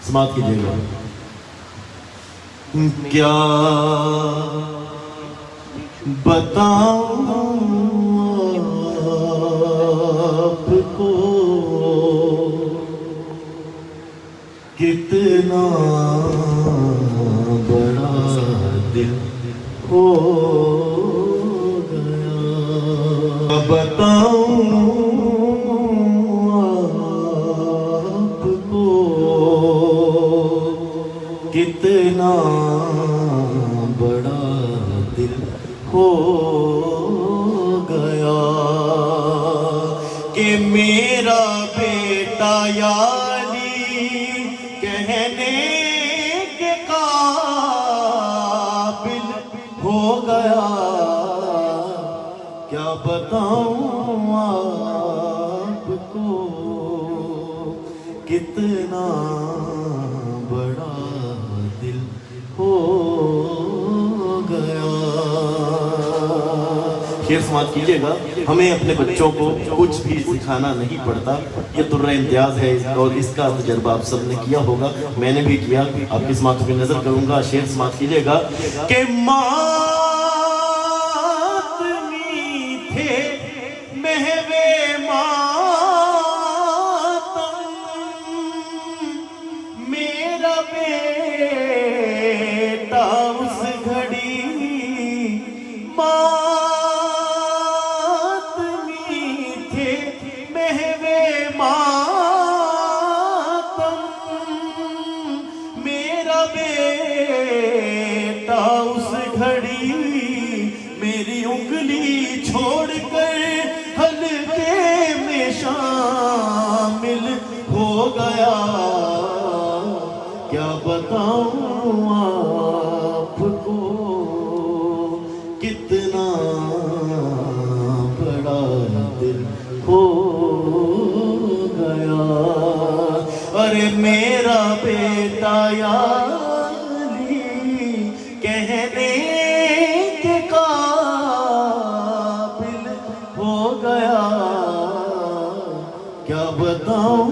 سماعت کیجئے گا۔ کیا بتاؤں آپ کو کتنا بڑا دل ہو گیا، بتاؤں آپ کو کتنا بڑا دل ہو گیا کہ میرا بیٹا یاری کہنے کے قابل ہو گیا۔ کیا بتاؤں آپ کو کتنا بڑا دل ہو گیا۔ شعر سماعت کیجئے گا۔ ہمیں اپنے بچوں کو کچھ بھی سکھانا نہیں پڑتا، یہ درہ امتیاز ہے اور اس کا تجربہ آپ سب نے کیا ہوگا، میں نے بھی کیا۔ آپ کی سماعت پہ نظر کروں گا، شعر سماعت کیجئے گا کہ ماتمی تھے محوے ماتم میرا بیٹا اس گھڑی میری انگلی چھوڑ کر حلقے میں شامل ہو گیا۔ کیا بتاؤں آپ کو کتنا بڑا دل ہو گیا۔ ارے میرا بیٹا یاری کہنے کے قابل ہو گیا۔ کیا بتاؤں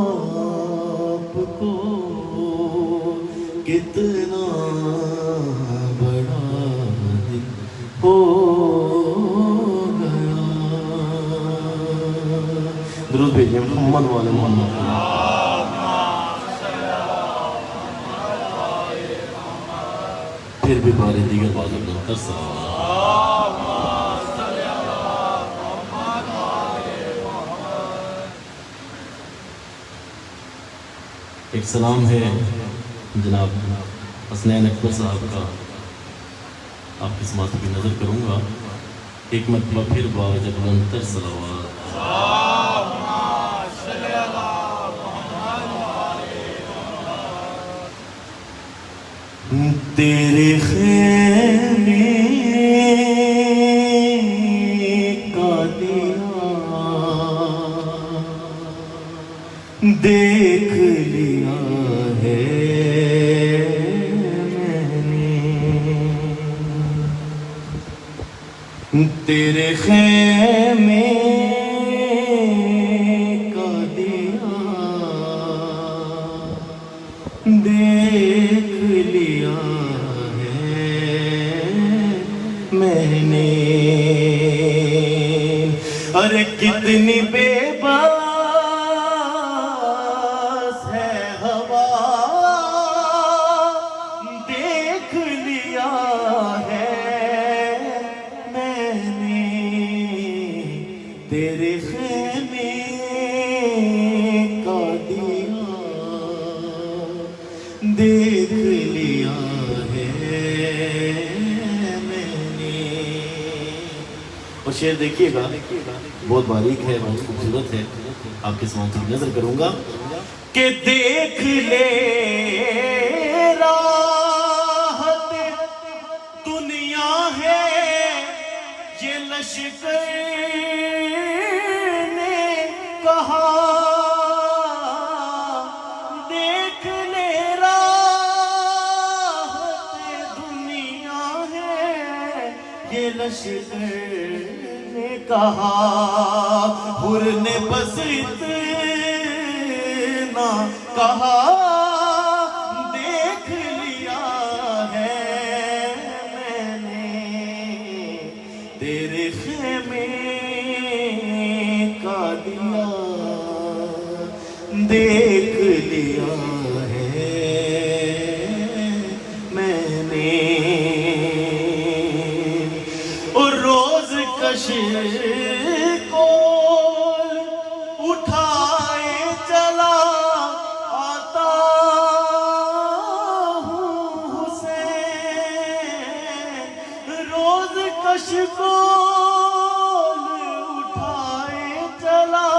آپ کو کتنا بڑا دل ہو گیا۔ درود بھیجئے محمد والے محمد۔ پھر بھی بارے دیگر بازوں کو ترس ایک سلام ہے جناب حسنین اکبر صاحب کا، آپ کی سماعت کی نظر کروں گا۔ ایک مرتبہ پھر باوجہ بلندتر صلوات۔ تیرے خیمے کا دیا دیکھ لیا ہے میں نے، تیرے خیمے کا دیا دیکھ لیا ہے میں نے۔ ارے کتنی بے بس ہے ہوا دیکھ لیا ہے میں نے، تیرے خیمے کا دیا دیکھ لیا ہے میں نے۔ اور شعر دیکھیے گا، بہت باریک ہے، بہت خوبصورت ہے، آپ کی سماعت کی نظر کروں گا کہ دیکھ لے راحت دنیا ہے یہ لشکر نے کہا، دیکھ لے راحت دنیا ہے یہ لشکر نے کہا، حر نے بس اتنا کہا دیکھ لیا ہے میں نے، اور روز کش کو اٹھائے چلا آتا ہوں حسین، روز کش کو اٹھائے چلا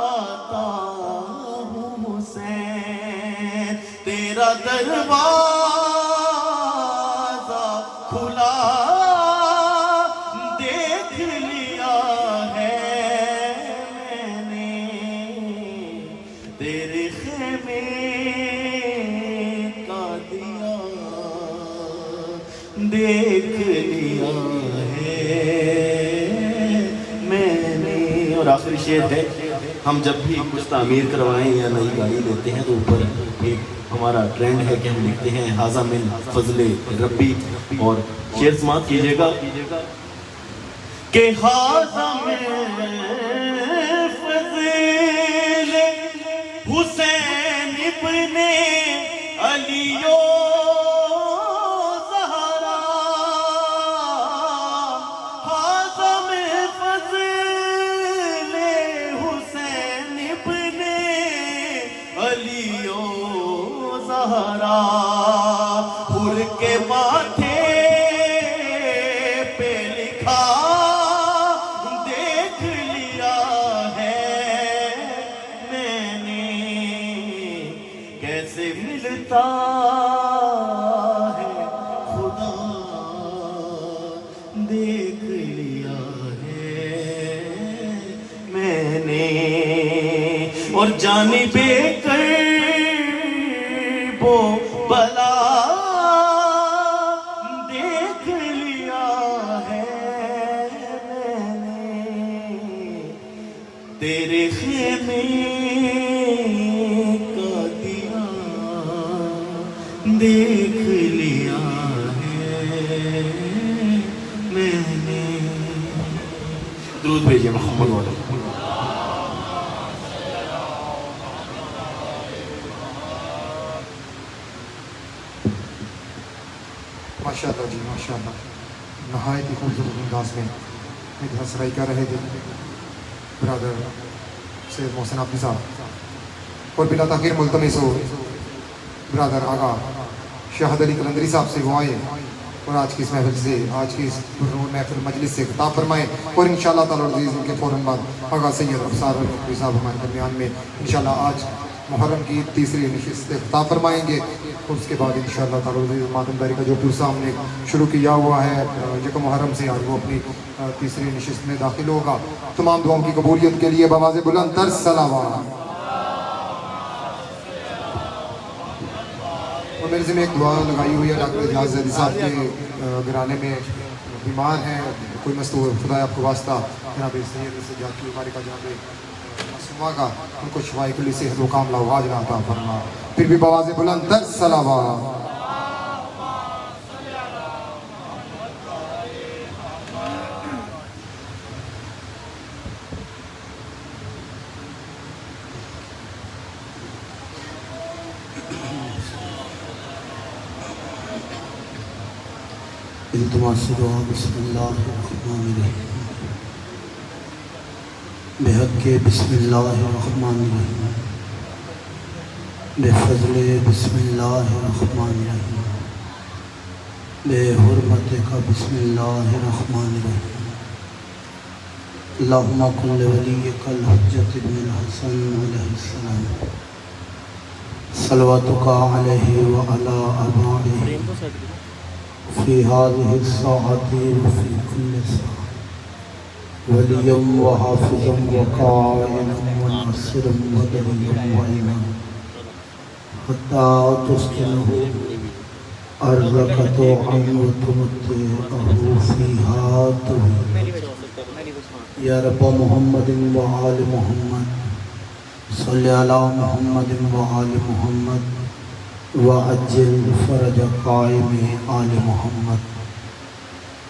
آتا ہوں حسین، تیرا دروازہ کھلا دیکھ لیا ہے میں نے، تیرے خیمے کا دیا دیکھ لیا ہے میں نے۔ اور آخری شعر ہے، ہم جب بھی کچھ تعمیر کروائیں یا نئی گاڑی لیتے ہیں تو اوپر ایک ہمارا ٹرینڈ ہے کہ ہم لکھتے ہیں ھذا من فضل ربی، اور شعر سماعت کیجیے گا کہ ھذا من فضل حسین ابن علی و زہرا، ھذا من فضل حسین ابن علی و زہرا، حر کے ماتھے پہ لکھا دیکھ لیا ہے میں نے، کیسے ملتا ہے خدا دیکھ لیا ہے میں نے، اور جانب کرب و بلا دیکھ لیا ہے میں نے، تیرے خیمے کا دیا دیکھ لیا ہے میں نے۔ درود بھیجیے محمد والے۔ ماشاءاللہ جی ماشاءاللہ، نہایت ہی خوبصورت انداز میں ادھر سرائی کر رہے تھے برادر سید محسن حافظ صاحب، اور بلا تاخیر ملتمس ہو برادر آغا شاہد علی قلندری صاحب سے وہ آئے اور آج کی اس محفل سے، آج کی اس محفل مجلس سے خطاب فرمائے، اور انشاءاللہ تعالیٰ عزیز ان کے فوراً بعد آغا سید افسار الفقری صاحب ہمارے درمیان میں انشاءاللہ آج محرم کی تیسری نشست سے خطاب فرمائیں گے، اور اس کے بعد انشاءاللہ تعالیٰ عزیز ماتمداری کا جو پرسہ ہم نے شروع کیا ہوا ہے یکم محرم سے، آج وہ اپنی تیسری نشست میں داخل ہوگا۔ تمام دعاؤں کی قبولیت کے لیے بآواز بلند تر صلوات۔ اور میرے ذمہ ایک دعا لگائی ہوئی ہے، ڈاکٹر اجاز زیدی صاحب کے گھرانے میں بیمار ہیں، کوئی مستور، خدا آپ کو واسطہ جناب سید سجاد کی بیماری کا، جناب معصومہ کا، ان کو شفائے کلی صحت و کاملہ و عاجلہ عطا فرما۔ پھر بھی بآواز بلند تر صلوات۔ التماس دعا بسم اللہ الرحمن الرحیم، بحق بسم اللہ الرحمن الرحیم، بفضل بسم اللہ الرحمن الرحیم، بحرمت کا بسم اللہ الرحمن الرحیم، اللہم کن لولیک الحجت بن الحسن علیہ السلام، صلواتک علیہ وعلی آبائہ فی هذه الساعة وفي كل ساعة، وليا وحافظا وقائلا وناصرا ودليلا وإماما، حتى تسكنه أرضك طوعا وتمتعه فيها طويلا، يا رب محمد وآل محمد صل على محمد وآل محمد وعجل فرج قائم آل محمد،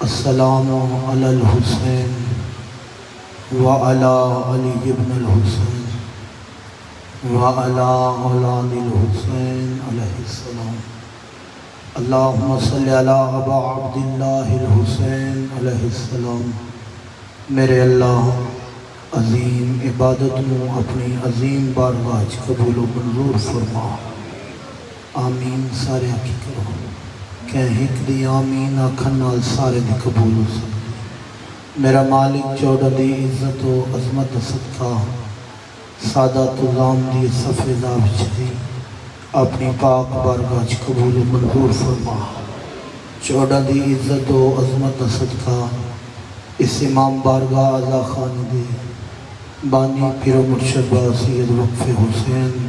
السلام علی الحسین وعلی علی ابن الحسین وعلى اولاد الحسین علیہ السلام اللہم صلی علی ابا عبداللہ الحسین علیہ السلام۔ میرے اللہ عظیم عبادت نو اپنی عظیم بارگاہ وچ قبول و منظور فرما۔ آمین سارے آکھی کرو کہ ایک دی آمین آکھن نال سارے دی قبول ہو سکتے۔ میرا مالک چوڑا دی عزت و عظمت صدقہ سادات الزام دی صفحہ وچ دی اپنی پاک بارگاہ وچ قبول و منظور فرما۔ چوڑا دی عزت و عظمت صدقہ اس امام بارگاہ اعلیٰ خان دی بانی پیر و مرشد با سید وقف حسین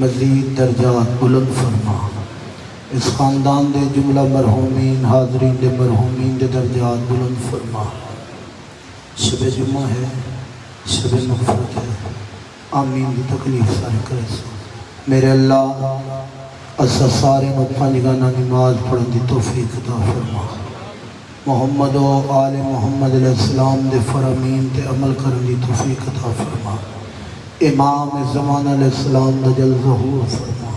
مزید درجات بلند فرما۔ اس خاندان دے جملہ مرحومین حاضرین دے مرحومین دے درجات بلند فرما۔ شب جمعہ ہے، شب مغفرت ہے، آمین دی تکلیف سارے کرے سو۔ میرے اللہ اسا سارے نو پنج گانا نماز پڑھن دی توفیق عطا فرما۔ محمد و آل محمد علیہ السلام دے فرامین تے عمل کرن دی توفیق عطا فرما۔ امام زمان علیہ السلام دا جل ظہور فرما۔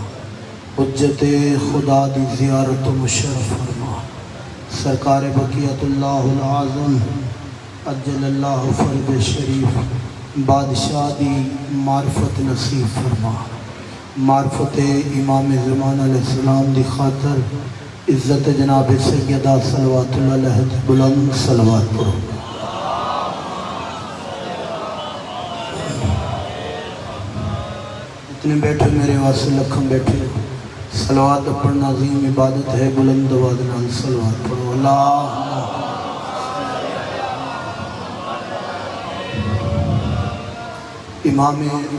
حجت خدا دی زیارت و مشرف فرما۔ سرکار بقیت اللہ العظم اجل اللہ فرد شریف بادشاہ دی معرفت نصیب فرما۔ معرفت امام زمان علیہ السلام دی خاطر عزت جناب سیدہ صلوات اللہ علیہ بلند صلوات پڑھو۔ اتنے بیٹھے میرے واسطے لکھم بیٹھے صلوات پڑھنا عظیم عبادت ہے، بلند آواز نال صلوات پڑھو۔ اللہم امام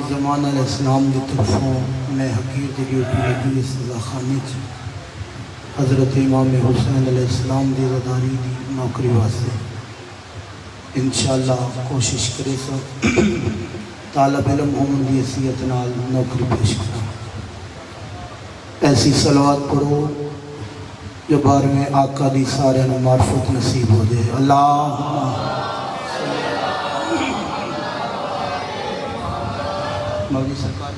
زمان علیہ السلام دی طرفوں میں حقیر دی ڈیوٹی لگی سزا خانے چ حضرت امام حسین علیہ السلام دی غداری دی نوکری واسطے انشاءاللہ کوشش کرے سو طالب علم ہومن دی حیثیت نال نوکری پیش کرا۔ ایسی صلوات پڑھو جو بار میں آقا دی سارے نو معرفت نصیب ہو دے۔ اللہم مولی سرکار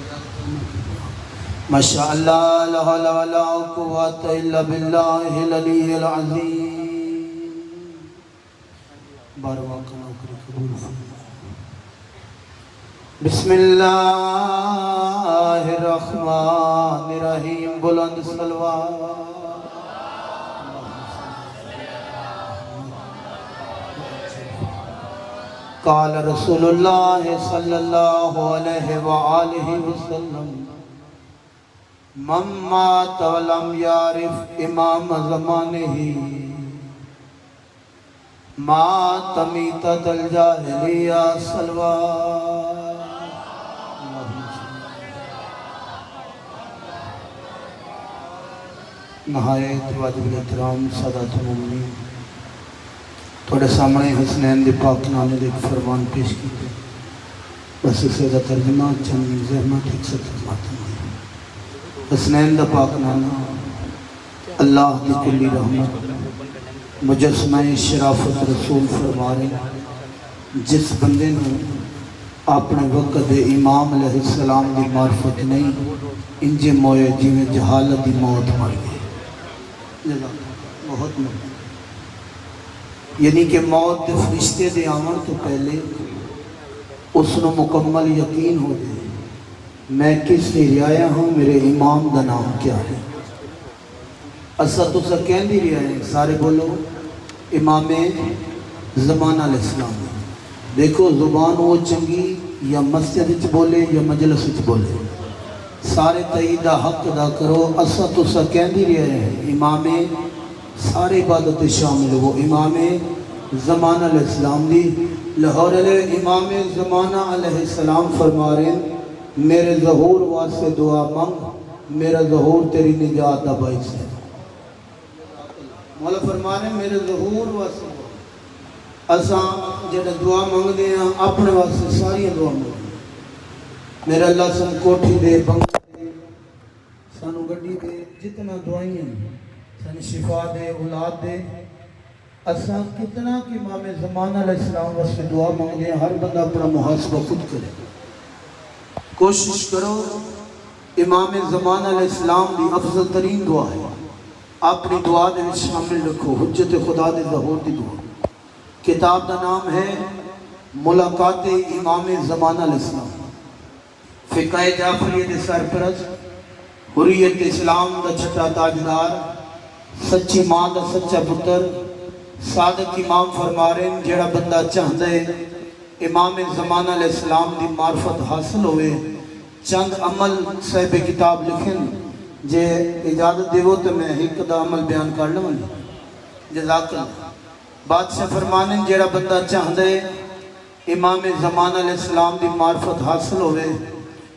ماشاءاللہ لا حول ولا قوت الا باللہ العلی العظیم۔ بارواں کا نوکری قبول فرما۔ بسم اللہ الرحمن الرحیم بلند صلوات۔ قال رسول اللہ صلی اللہ علیہ وآلہ وسلم من مات ولم یعرف امام زمانہ مات میتۃ الجاہلیہ صلوات۔ نہایت واجب الاحترام سادات المومنین، تھوڑے سامنے حسنین دی پاک نامے دے فرمان پیش کیتے، بس اسے دا ترجمہ چند زحمت ایک سے ترجمات ہیں۔ حسنین دا پاک نامہ اللہ دی کلی رحمت مجسمہ شرافت رسول فرمارے جس بندے نے اپنے وقت دے امام علیہ السلام دی معرفت نہیں انجے موئے جیویں جہالت دی موت مر گئے۔ بہت مر یعنی کہ موت دے فرشتے دے آمن تو پہلے اس نے مکمل یقین ہو جائے میں کس لیے آیا ہوں، میرے امام دا نام کیا ہے۔ اسا تو سا کہن دی رہا ہے، سارے بولو امام زمان علیہ السلام۔ دیکھو زبان وہ چنگی یا مسجد وچ بولے یا مجلس وچ بولے، سارے تئیدہ حق ادا کرو۔ اسا تو سا کہن دی رہا ہے امام سارے عبادت شامل ہو، امام زمان علیہ السلام دی لاہور علیہ امام زمانہ علیہ السلام فرما رہے ہیں میرے ظہور واسطے دعا مانگ، میرا ظہور تیری نجات دا باعث ہے۔ مولا فرما رہے ہیں میرے ظہور واسطے اساں جڑا دعا مانگ دے ہیں اپنے واسطے ساری دعا مانگ دے۔ میرا اللہ سن کوٹھی دے، بنگلہ دے، سانو گڈی دے، جتنا دعائیں ہیں سن شفا دے، اولاد دے۔ اساں کتنا کہ امام زمان علیہ السلام واسطے دعا مانگ دے ہیں، ہر بندہ اپنا محاسبہ خود کرے۔ کوشش کرو امام زمان علیہ السلام دی افضل ترین دعا ہے، اپنی دعا دے وچ شامل رکھو، حجت خدا دے ظہور دی دعا۔ کتاب دا نام ہے ملاقات امام زمان علیہ السلام، فقہ جعفری دے سرپرست، حریت اسلام دا چھٹا تاجدار، سچی ماں دا سچا پتر، صادق امام فرما رہے ہیں جڑا بندہ چاہتا ہے امام زمان علیہ السلام دی معرفت حاصل ہوئے، چند عمل صاحب کتاب لکھیں، جے اجازت دیو تو میں ایک دا عمل بیان کر لوں گی۔ جزاک اللہ۔ بادشاہ فرمانے جڑا بندہ چاہتا ہے امام زمان علیہ السلام دی معرفت حاصل ہوئے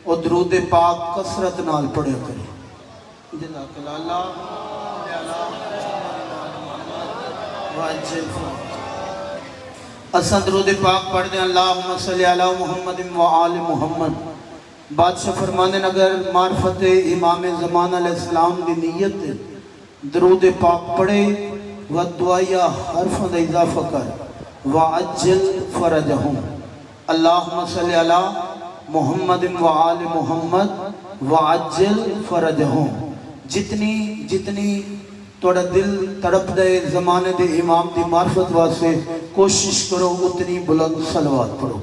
اور درود پاک کثرت نال پڑھیا کرے۔ جزاک اللہ۔ اساں درود پاک پڑھ دیں، اللہم صلی علی محمد و آل محمد۔ بادشاہ فرمانے اگر معرفت امام زمان علیہ السلام دی نیت درود پاک پڑھے و دعائیہ حرف دا اضافہ کر وعجل فرجہم، اللہم صلی علی محمد و آل محمد وعجل فرجہم، جتنی توڑا دل تڑپ دے زمانے دے امام دی معرفت واسے کوشش کرو اتنی بلند صلوات پڑھو۔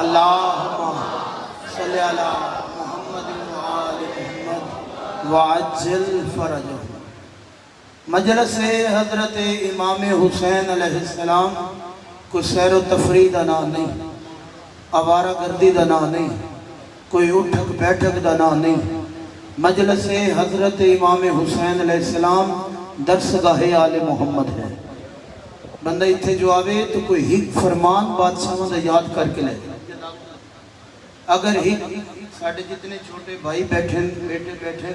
اللہم صلی علی محمد و آل محمد وعجل فرجہم۔ مجلس حضرت امام حسین علیہ السلام کوئی سیر و تفریح دا نام نہیں، آوارہ گردی دا نام نہیں، کوئی اٹھک بیٹھک دا نام نہیں۔ مجلس حضرت امام حسین علیہ السلام درسگاہ آل محمد ہے۔ بندہ اتھے جو آوے تو کوئی ہک فرمان بادشاہ دا یاد کر کے لے، اگر ہک ساڑھے جتنے چھوٹے بھائی بیٹھیں بیٹے بیٹھیں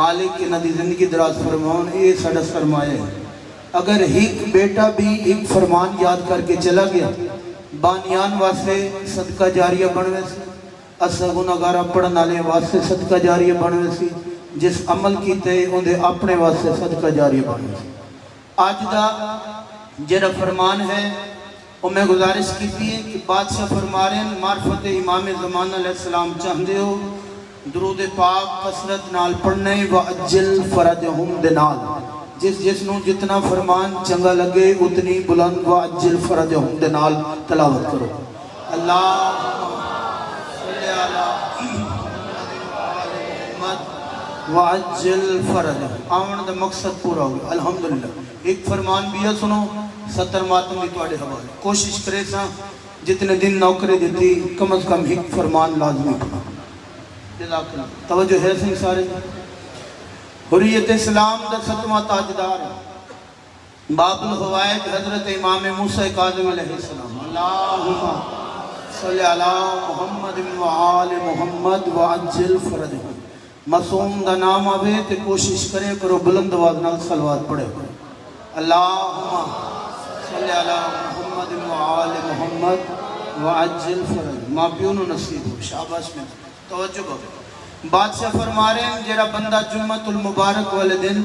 مالک کی ندی زندگی دراز فرمان یہ ساڑھا سرمایہ ہے۔ اگر ہک بیٹا بھی ایک فرمان یاد کر کے چلا گیا بانیان واسے صدقہ جاریہ بنوے سے، اسا گناہگارہ پڑھنا لے واسے صدقہ جاریہ بنوے سے، جس عمل کیتے اندھے اپنے واسے صدقہ جاریہ بنوے سے۔ آج دا جرہ فرمان ہے اور میں گزارش کیتی ہے کہ بادشاہ فرما رہے ہیں معرفت امام زمان علیہ السلام چاہندے ہو درود پاک کثرت نال پڑھنے وعجل فرجہم دے نال، جس نو جتنا فرمان چنگا لگے اتنی بلند وعجل فرجہم دے نال تلاوت کرو۔ اللہم صلی علی محمد وعجل فرجہم۔ آمن دا مقصد پورا ہوگا الحمدللہ۔ ایک فرمان بھی ہے سنو 70 ماتم بھی توڑے حوالے، کوشش کرے سا جتنے دن نوکرے دیتی کم از کم ایک فرمان لازمی پڑھا۔ توجہ ہے سنگ سارے۔ حریت اسلام دا 7واں تاجدار باب الفوائد حضرت امام موسیٰ کاظم علیہ السلام، اللہم صلی علی محمد و آل محمد وعجل فرجہم۔ معصوم دا نام آوے تے کوشش کرے کرو بلند آواز نال صلوات پڑھے کرو۔ اللہم صلی علی محمد و آل محمد وعجل فرجہم۔ ماں پیونو نصیب ہو، شاباش میں توجہ کرو۔ بادشاہ فرما رہے ہیں جڑا بندہ جمعۃ المبارک والے دن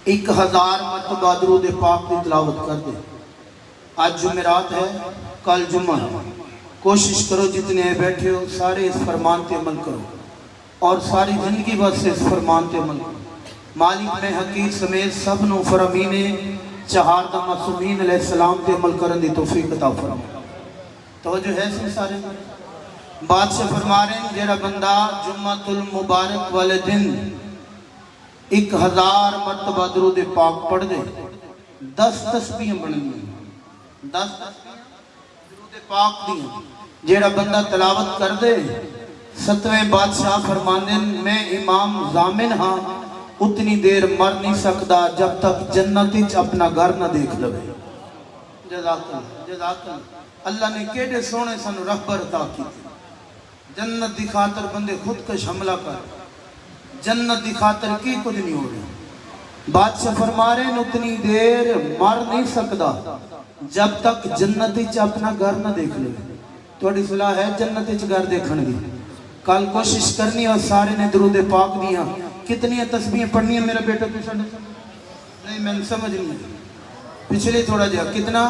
1000 مرتبہ درود پاک کی تلاوت کر دے۔ آج جمعرات ہے، کل جمعہ ہے، کوشش کرو جتنے بیٹھے ہو سارے اس فرمان پہ عمل کرو اور ساری زندگی بس اس فرمان پہ عمل کرو۔ مالک میں حقیق سمیت سب نو فرامین چہار دا معصومین علیہ السلام پہ عمل کرن دی توفیق عطا فرما۔ توجہ ہے سن سارے۔ بادشاہ فرما رہے ہیں جڑا بندہ جمعۃ المبارک والے دن 1000 مرتبہ درود پاک پڑھ دے 10 تسبیحیں بنیں، 10 درود پاک دیں جڑا بندہ تلاوت کر دے 7ویں بادشاہ فرمانے میں امام ضامن ہاں اتنی دیر مر نہیں سکتا جب تک جنتی اپنا گھر نہ دیکھ لے۔ جزاک اللہ، جزاک اللہ۔ اللہ نے کیڑے سونے سن رہبر عطا کی، جنت دی خاطر بندے خودکش حملہ کر، جنت دی خاطر کی کچھ نہیں ہو رہی۔ بادشاہ فرما رہے ہیں اتنی دیر مر نہیں سکتا جب تک جنتی اپنا گھر نہ دیکھ لے۔ توڑی صلاح ہے جنتی گھر دیکھن دی، کل کوشش کرنی اور سارے نے درود پاک دیا۔ کتنی تسبیحیں پڑھنی ہیں میرا بیٹا پیچھے نہیں، میں نے سمجھ نہیں پچھلے تھوڑا جا کتنا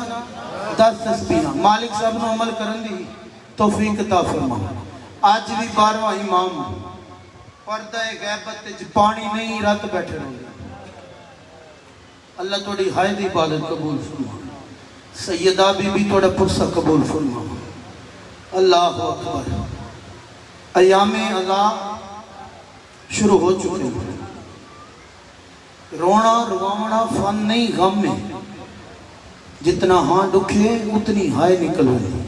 10 تسبیحیں۔ مالک صاحب نے عمل کرن دی توفیق عطا فرما۔ اج بھی 12واں امام پردہ غیبت وچ پانی نہیں رات بیٹھے رہندے اللہ تھوڑی ہائے دی عبادت قبول فرما سیدہ بی بی تھوڑا پرسہ قبول فرما اللہ اکبر ایام عزا شروع ہو چکے ہیں رونا روانا فن نہیں غم میں جتنا ہاں دکھے اتنی ہائے نکل ہوئی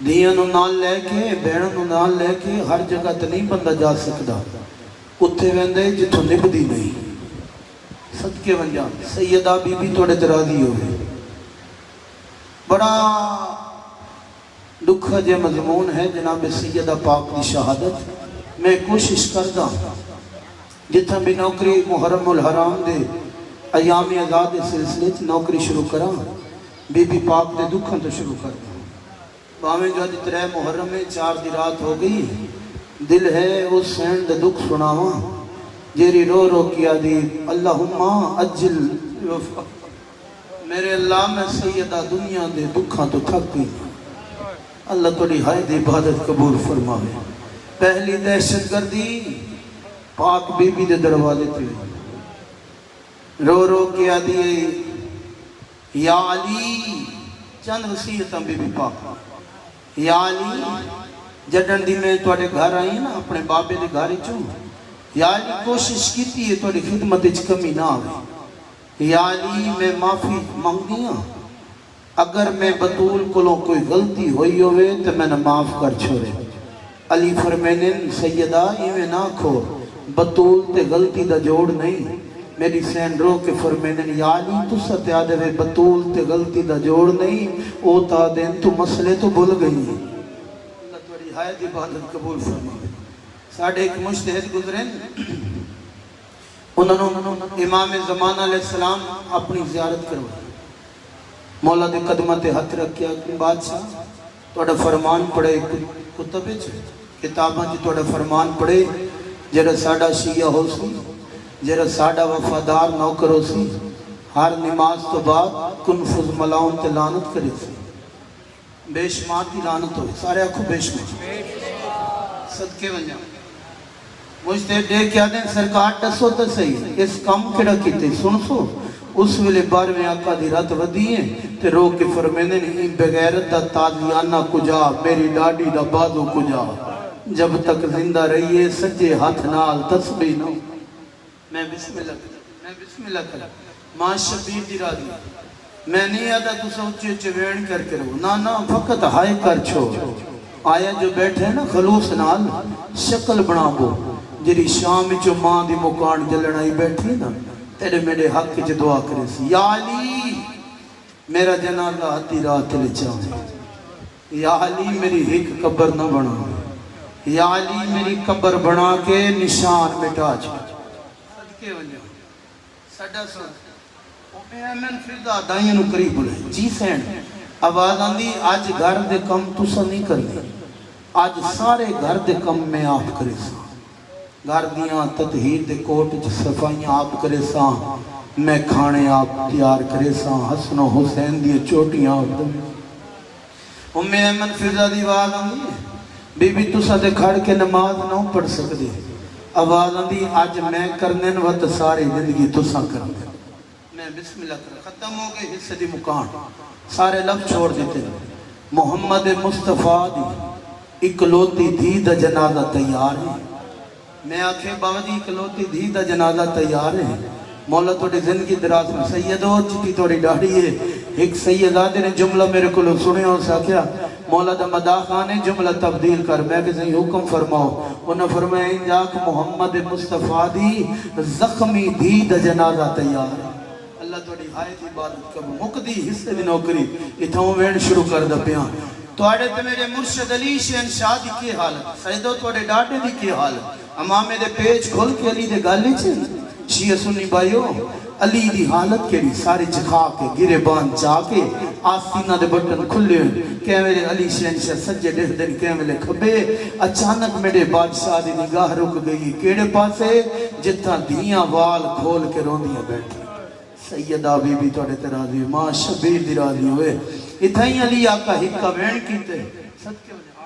دیاں نو نال لے کے بہنوں نو نال لے کے ہر جگہ تے نہیں بندہ جا سکدا اتھے ویندے جتھوں نبدی نہیں صدقے ونجا سیدہ بی بی توڑے تراضی ہوئے بڑا دکھا جے مضمون ہے جناب سیدہ پاک کی شہادت میں کوشش کردہ جتھا بھی نوکری محرم الحرام دے ایام آزاد سلسلے نوکری شروع کرا بی بی پاک دے دکھاں تو شروع کر دیں باویں جو دی 3 محرم میں 4 دی رات ہو گئی دل ہے اس سین دے دکھ سناواں جیری رو رو کیا دی اللہم اجل وفا میرے اللہ میں سیدہ دنیا دے دکھاں تو تھک گئی اللہ توڑی ہائے دی عبادت قبول فرماوے پہلی دہشت گردی پاک بی بی دے دروازے تھے رو رو کیا دیئے یا علی چند وسیعتاں بی بی پاک یا علی جڈن دی میں توڑے گھر آئی نا اپنے بابے دے گھر چوں یا علی کوشش کیتی ہے توڑی خدمت اچ کمی نہ آوے یا علی میں معافی مانگ دیا اگر میں بطول کلوں کوئی غلطی ہوئی ہوئے تو میں نے معاف کر چھوڑے علی فرمینن سیدہ ایویں نہ کھو بطول تے غلطی دا جوڑ نہیں میری سین رو کے فرمینن یا علی تو ستیا دے بطول تے غلطی دا جوڑ نہیں او تا دین تو مسئلے تو بھول گئی اللہ توڑی ہائے دی عبادت قبول فرما ساڑھے ایک مجتہد گزرین انہوں نے امام زمان علیہ السلام اپنی زیارت کروائی مولا دے قدمت ہاتھ رکھیا کہ بادشاہ توڑا فرمان پڑھے کتب کتاباں جی توڑا فرمان پڑھے جڑا ساڑا شیعہ ہو سی جڑا ساڑا وفادار نوکر ہو سی ہر نماز تو بعد کنفذ ملاؤن تے لانت کرے سی بے شمار کی لانت ہوئی سارے اکھو بے شمار صدقے ونجا مجھتے دے کیا دیں سرکار ٹسو تا صحیح اس کام کڑا کیتے سن سو اس ویلے 12ویں آقا دی رات ودیئے تے رو کے فرمینے نہیں بغیرت دا تازیانہ کجا میری ڈاڈی دا بادو کجا جب تک زندہ رہیے سجے ہاتھ نال تسبیح نو میں بسم اللہ کرا ماں شبیر دی را دی میں نہیں آدھا تو سوچے چوین کر کے رو نا فقط ہائے کر چھوڑ آیا جو بیٹھے نا خلوص نال شکل بنا بو جری شام چو ماں دی مکان جلنائی بیٹھی نا تیرے میرے حق کی دعا کرے سی یا علی میرا جنازہ آتی رات لے چاہوں یا علی میری ایک قبر نہ بنا یا علی میری قبر بنا کے نشان مٹا چھا صدقے ونجا سڑا سن ایمن فردہ دائیں نو قریب بولے جی سین آواز آندی آج گھر دے کم تسا نہیں کر دی آج سارے گھر دے کم میں آپ کرے سا گھر دیاں تطہیر دے کوٹ صفائیاں آپ کرے سا میں کھانے آپ تیار کرے سا حسن و حسین دیے چوٹیاں ایمن فردہ دی آواز آندی بی بی تسا دے کھڑ کے نماز نہ پڑھ سکتے آواز آندی آج میں کرنے وقت ساری زندگی تسا کرنے میں بسم اللہ کر ختم ہو گئے حصے دی مکان سارے لفظ چھوڑ دیتے محمد مصطفیٰ دی اکلوتی دھی دا جنازہ تیار ہے میں آنکھیں باوجی اکلوتی دھی دا جنازہ تیار ہے مولا توڑی زندگی دراز میں سیدو چکی توڑی ڈاڑی ہے ایک سیدادے نے جملہ میرے کو لوگ سنے اور ساکیا مولا دا مداح خانے جملہ تبدیل کر میں کہ صحیح حکم فرماؤ انہوں فرمائے انجاک محمد مصطفیٰ دی زخمی دھی دا جنازہ تیار ہے اللہ توڑی ہائے دی عبادت کب مقدی حصے دی نوکری اتھاؤں وین شروع کر دا پیان توڑے تے میرے مرشد علی شہن شاہ دی کی حالت سیدو توڑے ڈاٹے دی کی حالت امامے دے پیج کھول کے علی دے گالے چھے شیعہ سنی بائیو علی دی حالت کے لی سارے چکھا کے گرے بان چاہ کے آستینہ دے بٹن کھلے کہ میرے علی شہنشاہ سجے ڈہ دن کہ میرے کھبے اچانک میرے بادشاہ دی نگاہ رک گئی کیڑے پاسے جتنا دیاں وال کھول کے روندیاں بیٹھے سیدہ بی بی توڑے تراضی ماں شبیر دی راضی ہوئے اتھائی علی آقا ہکا وین کیتے صدقے وجہ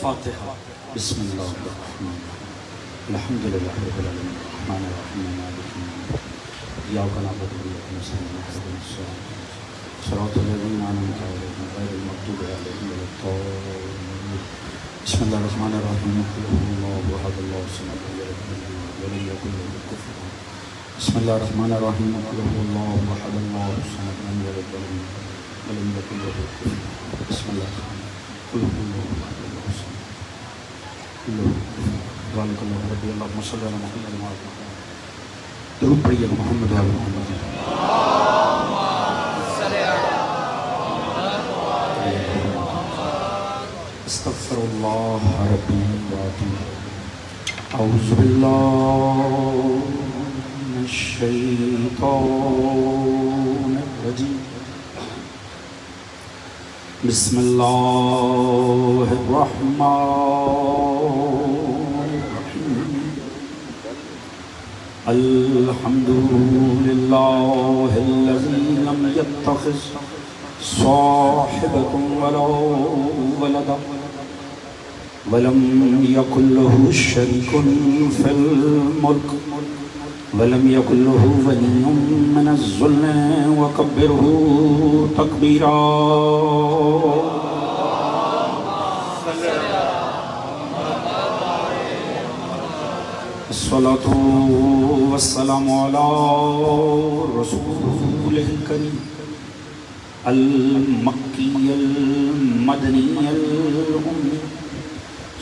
فاتحہ۔ بسم اللہ الرحمن الرحیم الحمد للہ رب العالمین الرحمن الرحیم مالک یوم الدین ایاک نعبد و ایاک نستعین اهدنا الصراط الذین انعمت علیہم غیر المغضوب علیہم ولا الضالین۔ بسم اللہ الرحمن الرحیم قل هو اللہ احد اللہ الصمد لم یلد ولم یکن له کفوا احد۔ بسم اللہ الرحمن الرحیم قل هو اللہ احد اللہ الصمد لم یلد ولم یکن له کفوا احد۔ بسم اللہ الرحمن الرحیم قل هو اللہ احد اللہ الصمد ذالک اللہ ربی اللہم صلی علی محمد وعلی آلہ محمد۔ درود پڑھیے محمد وعلی محمد۔ استغفر اللہ ربی واتوب اعوذ باللہ من الشیطان الرجیم بسم اللہ الرحمن الرحیم الحمد للہ الذی لم یتخذ صاحبة ولا ولدا ولم يكن له شريك في الملك ولم يكن له ولي من الذل وكبره تكبيرا۔ الصلاة والسلام على رسول الكريم المکی المدنی الأمی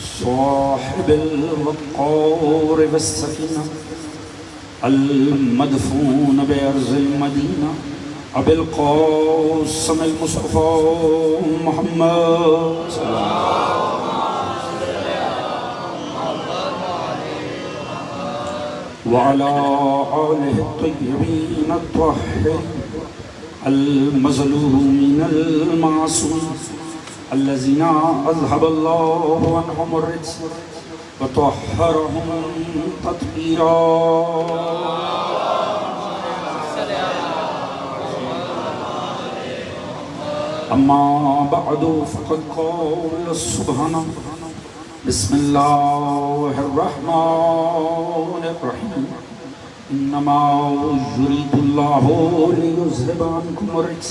صاحب الوقار والسکینہ المدفون بأرض المدینہ ابی القاسم المصطفى محمد صلی اللہ وعلى آلہ الطیبین الطاہرین المظلومین المعصومین الذین اذهب اللہ عنہم الرجس وطہرہم تطہیرا۔ اما بعد فقد قال سبحانہ بسم اللہ الرحمن الرحیم انما یرید اللہ لیذہب عنکم الرجس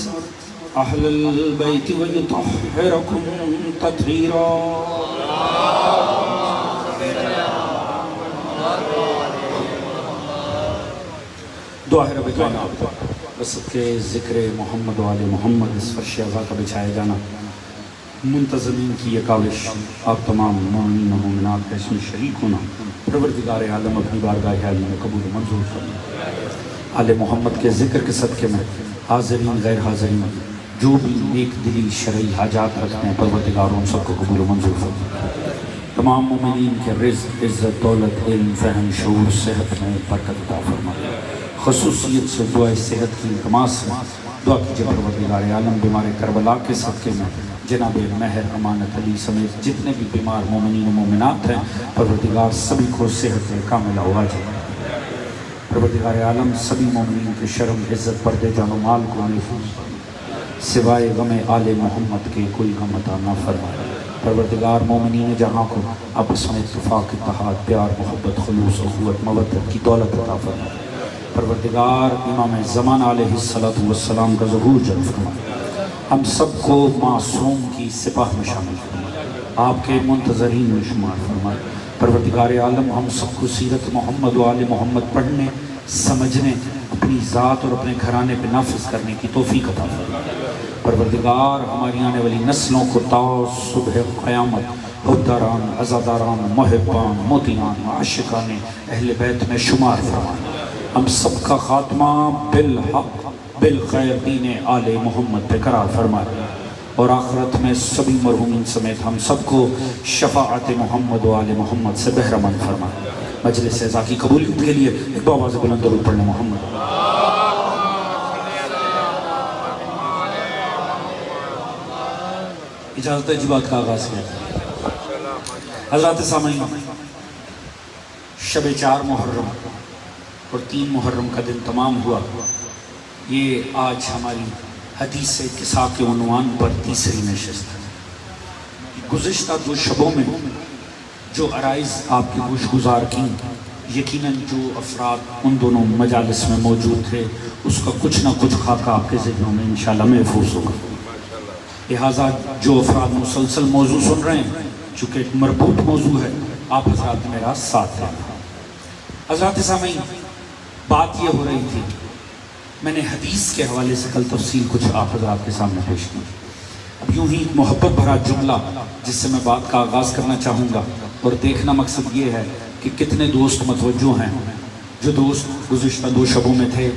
اہل البیت ویطہرکم تطہیرا۔ دعا ہے رب کائنات بسط کے ذکر محمد و آل محمد اس فرش اعضا کا بچھائے جانا منتظمین کی یہ کاوش آپ تمام مومنین و مومنات کا اس میں شریک ہونا پروردگار عالم اپنی بارگاہ عالی میں قبول و منظور فرمائے۔ آل محمد کے ذکر کے صدقے میں حاضرین غیر حاضرین جو بھی نیک دلی شرعی حاجات رکھتے ہیں پروردگار ان سب کو قبول و منظور فرمائے۔ تمام مومنین کے رزق عزت دولت علم فہم شعور صحت میں برکت عطا فرمائے۔ خصوصیت سے دعا صحت کی التماس میں دعا کیجئے پروردگار عالم بیمار کربلا کے صدقے میں جناب مہر امانت علی سمیت جتنے بھی بیمار مومنین و مومنات ہیں پروردگار سبھی کو صحت کاملہ عاجل پروردگار عالم سبھی مومنین کے شرم عزت پردے جان و مال کو محفوظ سوائے غم آل محمد کے کوئی غم عطا نہ فرمائے۔ پروردگار مومنین جہاں کو آپس میں اتفاق اتحاد پیار محبت خلوص اخوت مودت کی دولت عطا فرمائے۔ پروردگار امام زمان علیہ السلام کا ظہور جلد فرمائے۔ ہم سب کو معصوم کی سپاہ میں شامل فرمائے، آپ کے منتظرین میں شمار فرمائے۔ پروردگار عالم ہم سب کو سیرت محمد و آل محمد پڑھنے سمجھنے اپنی ذات اور اپنے گھرانے پہ نافذ کرنے کی توفیق عطا فرمائے۔ پروردگار ہماری آنے والی نسلوں کو تا صبح قیامت حبداران عزاداران محبان موتیان عاشقان اہل بیت میں شمار فرمائے۔ ہم سب کا خاتمہ بالحق بالخیر دین آل محمد پہ قرار فرمائے اور آخرت میں سبھی مرحومین سمیت ہم سب کو شفاعت محمد و آل محمد سے بہرمند فرمائے۔ مجلس اعزا کی قبولیت کے لیے ایک دو آواز بلند درود پڑھنے محمد۔ اجازت جبات کا آغاز کیا حضرات سامعین، شب 4 محرم اور 3 محرم کا دن تمام ہوا۔ یہ آج ہماری حدیث قصہ کے عنوان پر تیسری نشست ہے۔ گزشتہ 2 شبوں میں جو عرائض آپ کی گوش گزار کی، یقیناً جو افراد ان دونوں مجالس میں موجود تھے اس کا کچھ نہ کچھ خاکہ آپ کے ذہنوں میں انشاءاللہ محفوظ ہوگا۔ لہٰذا جو افراد مسلسل موضوع سن رہے ہیں، چونکہ ایک مربوط موضوع ہے، آپ حضرات میرا ساتھ دیں۔ حضرات سامعین، بات یہ ہو رہی تھی، میں نے حدیث کے حوالے سے کل تفصیل کچھ آپ حضرات کے سامنے پیش کی۔ اب یوں ہی ایک محبت بھرا جملہ جس سے میں بات کا آغاز کرنا چاہوں گا، اور دیکھنا مقصد یہ ہے کہ کتنے دوست متوجہ ہیں۔ جو دوست گزشتہ 2 شبوں میں تھے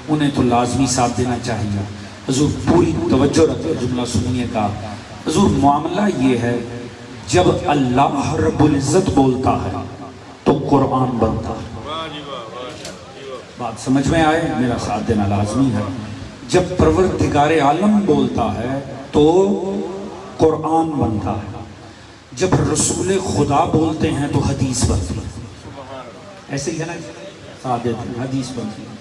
انہیں تو لازمی ساتھ دینا چاہیے۔ حضور پوری توجہ رکھ کے جملہ سنیے گا۔ حضور معاملہ یہ ہے، جب اللہ رب العزت بولتا ہے تو قرآن بنتا ہے۔ بات سمجھ میں آئے؟ میرا ساتھ دینا لازمی ہے۔ جب پروردگار عالم بولتا ہے تو قرآن بنتا ہے۔ جب رسول خدا بولتے ہیں تو حدیث بنتی ہے۔ ایسے ہی ہے نا، ساتھ دیتے ہیں، حدیث بنتی ہے۔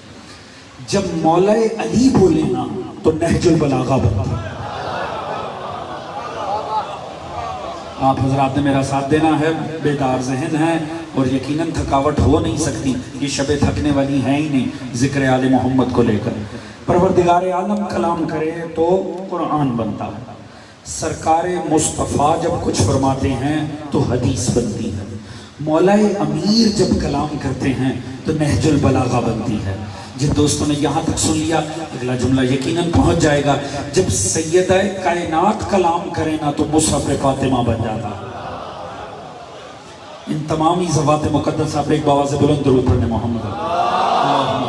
جب مولا علی بولے نا تو نہج البلاغہ بنتا ہے۔ آپ حضرات نے میرا ساتھ دینا ہے، بیدار ذہن ہے، اور یقیناً تھکاوٹ ہو نہیں سکتی، یہ شبیں تھکنے والی ہیں ہی نہیں ذکر آل محمد کو لے کر۔ پروردگار عالم کلام کرے تو قرآن بنتا ہے۔ سرکار مصطفیٰ جب کچھ فرماتے ہیں تو حدیث بنتی ہے۔ مولا امیر جب کلام کرتے ہیں تو نہج البلاغہ بنتی ہے۔ جن دوستوں نے یہاں تک سن لیا، اگلا جملہ یقیناً پہنچ جائے گا۔ جب سیدہ کائنات کلام کرے نا تو مصحف فاطمہ بن جاتا ہے۔ ان تمامی ذوات مقدسہ پہ ایک باواز بلند درود پڑھنے محمد اللہم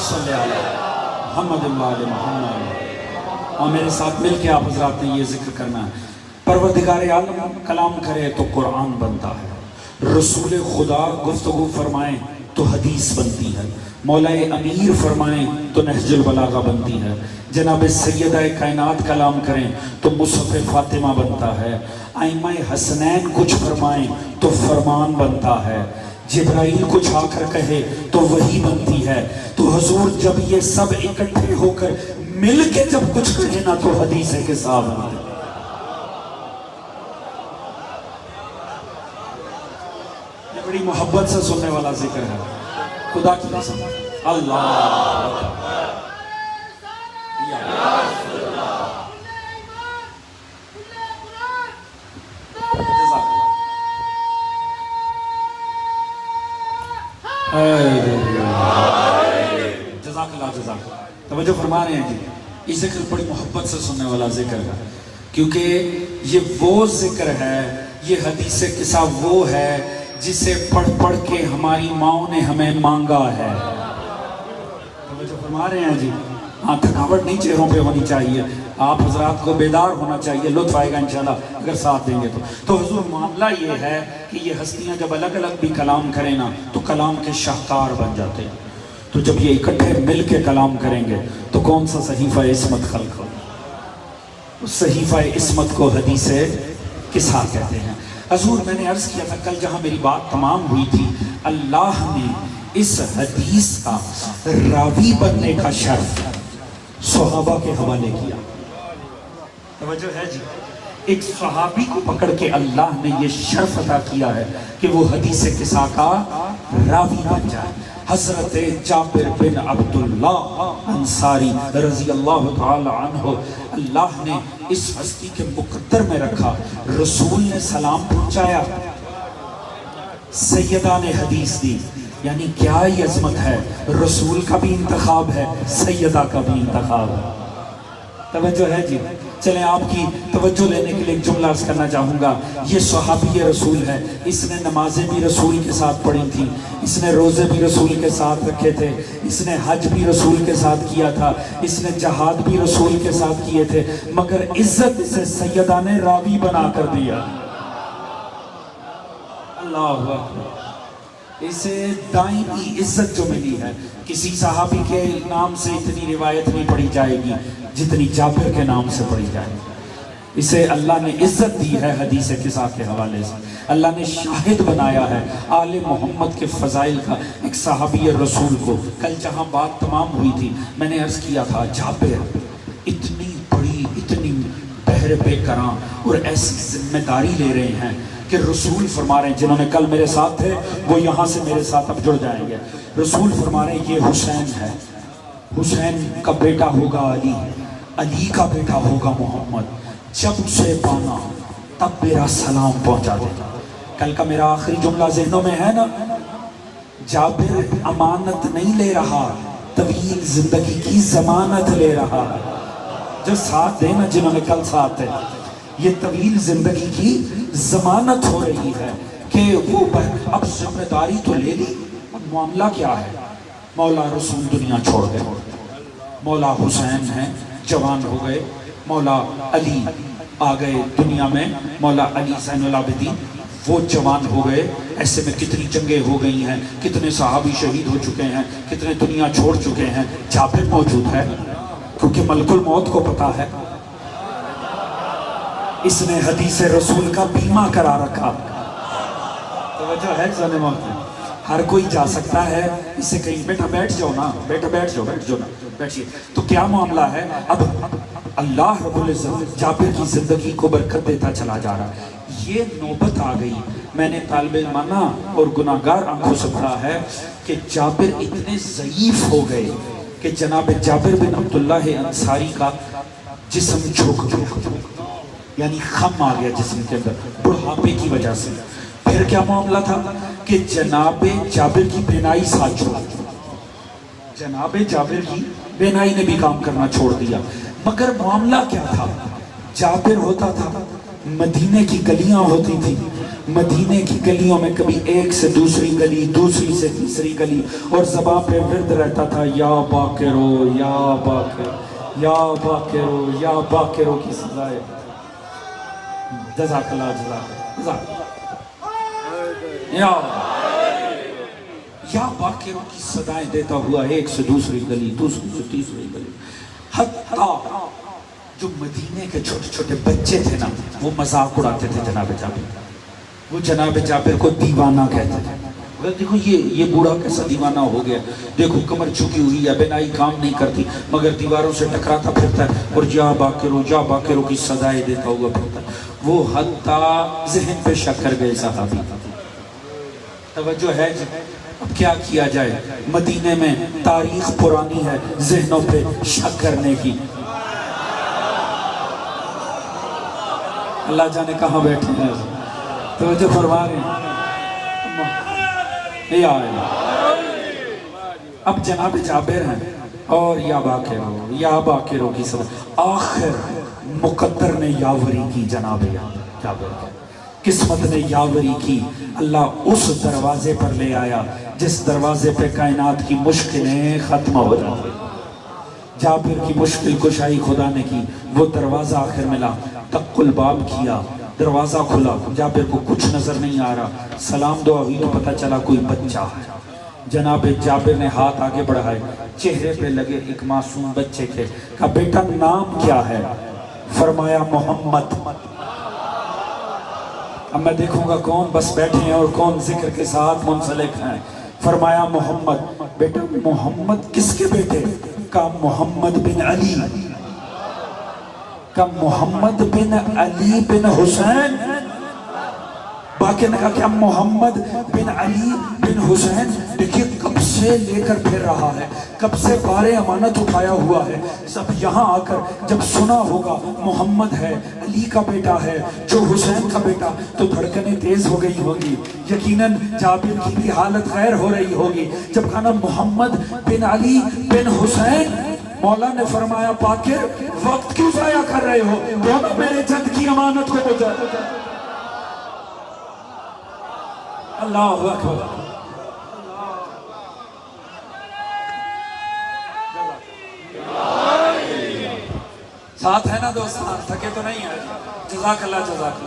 صلی علی محمد وآل محمد، اور میرے ساتھ مل کے آپ حضرات نے یہ ذکر کرنا ہے۔ پروردگار عالم کلام کرے تو قرآن بنتا ہے، رسول خدا گفتگو فرمائیں تو حدیث بنتی ہے، مولا امیر فرمائیں تو نہج البلاغہ بنتی ہے، جناب سیدہ کائنات کلام کریں تو مصحف فاطمہ بنتا ہے، ائمہ حسنین کچھ فرمائیں تو فرمان بنتا ہے، جبرائیل کچھ آ کر کہے تو وحی بنتی ہے۔ تو حضور جب یہ سب اکٹھے ہو کر مل کے جب کچھ کہے نا تو حدیث کے ساتھ بنتے ہیں۔ یہ بڑی محبت سے سننے والا ذکر ہے، خدا کی قسم۔ اللہ جزاک اللہ، جزاک اللہ۔ توجہ فرما رہے ہیں جی، یہ ذکر بڑی محبت سے سننے والا ذکر ہے، کیونکہ یہ وہ ذکر ہے، یہ حدیث قصہ وہ ہے جسے پڑھ پڑھ کے ہماری ماؤں نے ہمیں مانگا ہے۔ توجہ فرما رہے ہیں جی، ہاں تھکاوٹ نہیں چہروں پہ ہونی چاہیے، آپ حضرات کو بیدار ہونا چاہیے، لطف آئے گا انشاءاللہ اگر ساتھ دیں گے تو حضور معاملہ یہ ہے کہ یہ ہستیاں جب الگ الگ بھی کلام کریں نا تو کلام کے شاہکار بن جاتے ہیں۔ تو جب یہ اکٹھے مل کے کلام کریں گے تو کون سا صحیفہ عصمت خلق ہو؟ اس صحیفہ عصمت کو حدیث قصہ کہتے ہیں۔ حضور میں نے عرض کیا تھا کل جہاں میری بات تمام ہوئی تھی، اللہ نے اس حدیث کا راوی بننے کا شرف صحابہ کے حوالے کیا۔ توجہ ہے جی، ایک صحابی کو پکڑ کے اللہ نے یہ شرف عطا کیا ہے کہ وہ حدیث قصہ کا راوی بن جائے۔ حضرت جابر بن عبداللہ انصاری رضی اللہ تعالی عنہ، اللہ نے اس ہستی کے مقدر میں رکھا، رسول نے سلام پہنچایا، سیدہ نے حدیث دی، یعنی کیا یہ عظمت ہے، رسول کا بھی انتخاب ہے، سیدہ کا بھی انتخاب ہے۔ توجہ ہے جی، چلیں آپ کی توجہ لینے کے لیے ایک جملہ عرض کرنا چاہوں گا۔ یہ صحابی رسول ہے، اس نے نمازیں بھی رسول کے ساتھ پڑھی تھیں، اس نے روزے بھی رسول کے ساتھ رکھے تھے، اس نے حج بھی رسول کے ساتھ کیا تھا، اس نے جہاد بھی رسول کے ساتھ کیے تھے، مگر عزت اسے سیدہ نے راوی بنا کر دیا۔ اللہ اکبر، اسے دائمی عزت جو ملی ہے، کسی صحابی کے نام سے اتنی روایت نہیں پڑھی جائے گی جتنی جابر کے نام سے پڑھی جائے گی۔ اسے اللہ نے عزت دی ہے حدیث قصہ کے حوالے سے، اللہ نے شاہد بنایا ہے آل محمد کے فضائل کا ایک صحابی رسول کو۔ کل جہاں بات تمام ہوئی تھی میں نے عرض کیا تھا جابر اتنی بڑی اتنی چہرے پہ کراں اور ایسی ذمہ داری لے رہے ہیں کہ رسول فرما رہے ہیں، جنہوں نے کل میرے ساتھ تھے وہ یہاں سے میرے ساتھ اب جڑ جائیں گے، رسول فرما رہے ہیں یہ حسین ہے، حسین کا بیٹا ہوگا علی، علی کا بیٹا ہوگا محمد، جب اسے پانا تب میرا سلام پہنچا دینا۔ کل کا میرا آخری جملہ ذہنوں میں ہے نا، جابر امانت نہیں لے رہا، طویل زندگی کی ضمانت لے رہا ہے۔ جو ساتھ دینا جنہوں نے کل ساتھ ہے، یہ طویل زندگی کی ضمانت ہو رہی ہے کہ وہ اب ذمہ داری تو لے لی، معاملہ کیا ہے؟ مولا رسول دنیا چھوڑ گئے، مولا حسین ہیں جوان ہو گئے، مولا علی آ گئے دنیا میں، مولا علی زین العابدین وہ جوان ہو گئے۔ ایسے میں کتنی جنگیں ہو گئی ہیں، کتنے صحابی شہید ہو چکے ہیں، کتنے دنیا چھوڑ چکے ہیں، جابر موجود ہے کیونکہ ملک الموت کو پتا ہے، اس نے حدیث رسول کا بیمہ کرا رکھا۔ توجہ ہے زن موت میں، ہر کوئی جا سکتا ہے، اس سے کہیں بیٹا بیٹھ جاؤ نا، بیٹا بیٹھ جاؤ نا، بیٹھیے۔ تو کیا معاملہ ہے؟ اب اللہ رب العزت جابر کی زندگی کو برکت دیتا چلا جا رہا ہے۔ یہ نوبت آ گئی، میں نے طالب علمانہ اور گناہگار آنکھوں سے پڑھا ہے کہ جابر اتنے ضعیف ہو گئے کہ جناب جابر بن عبداللہ انصاری کا جسم جھک گیا، یعنی خم آ گیا جسم کے اندر بڑھاپے کی وجہ سے۔ پھر کیا معاملہ تھا کہ جناب جابر کی بینائی ساتھ چھوڑ دی، جناب جابر کی بینائی نے بھی کام کرنا چھوڑ دیا۔ مگر معاملہ کیا تھا؟ جابر ہوتا تھا، مدینے کی گلیاں ہوتی تھی، مدینے کی گلیوں میں کبھی ایک سے دوسری گلی، دوسری سے تیسری گلی، اور زباں پہ ورد رہتا تھا یا باکرو یا باکر یا باکرو یا باکرو کی سزائے۔ جزاک اللہ جزاک یا باکروں کی صدائیں دیتا ہوا ایک سے دوسری گلی، دوسری سے تیسری گلی، حتیٰ جو مدینے کے چھوٹے چھوٹے بچے تھے نا وہ مذاق اڑاتے تھے جناب جابر، وہ جناب جابر کو دیوانہ کہتے تھے۔ دیکھو یہ بوڑھا کیسا دیوانہ ہو گیا، دیکھو کمر جھکی ہوئی ہے، بینائی کام نہیں کرتی مگر دیواروں سے ٹکراتا پھرتا ہے اور یا باکروں کی صدائیں دیتا ہوا پھرتا ہے۔ وہ حتیٰ ذہن پہ شک کر گئے صحابی۔ توجہ ہے جی؟ اب کیا کیا جائے؟ مدینے میں تاریخ پرانی ہے ذہنوں پہ شک کرنے کی۔ اللہ جانے کہاں بیٹھے ہیں، توجہ فرما رہے ہیں۔ اب جناب جابر ہیں اور یا باکروں کی صدا، آخر مقدر نے یاوری کی، جناب جابر کی قسمت نے یاوری کی، اللہ اس دروازے پر لے آیا جس دروازے پہ کائنات کی مشکلیں ختم ہو جاتی۔ جابر کی مشکل کشائی خدا نے کی، وہ دروازہ آخر ملا، تق الباب کیا، دروازہ کھلا، جابر کو کچھ نظر نہیں آ رہا، سلام دعا ہوئی تو پتہ چلا کوئی بچہ ہے۔ جناب جابر نے ہاتھ آگے بڑھائے، چہرے پہ لگے ایک معصوم بچے کے، کہا بیٹا نام کیا ہے؟ فرمایا محمد۔ اب میں دیکھوں گا کون بس بیٹھے ہیں اور کون ذکر کے ساتھ منسلک ہیں۔ فرمایا محمد۔ بیٹا محمد کس کے بیٹے؟ کہا محمد بن علی۔ کہا محمد بن علی بن حسین؟ باقی نے کہا کہ محمد بن علی بن حسین، دیکھئے کب سے لے کر پھر رہا ہے، کب سے بار امانت اٹھایا ہوا ہے، سب یہاں آ کر جب سنا ہوگا محمد ہے، علی کا بیٹا ہے، جو حسین کا بیٹا، تو دھڑکنیں تیز ہو گئی ہوگی، یقیناً جابر کی بھی حالت غیر ہو رہی ہوگی جب کہا نا محمد بن علی بن حسین۔ مولا نے فرمایا باکر وقت کیوں ضائع کر رہے ہو، دونوں میرے جد کی امانت کو بجا۔ اللہ اکبر۔ ساتھ ہے نا دوستان، تھکے تو نہیں ہے؟ جزاک اللہ۔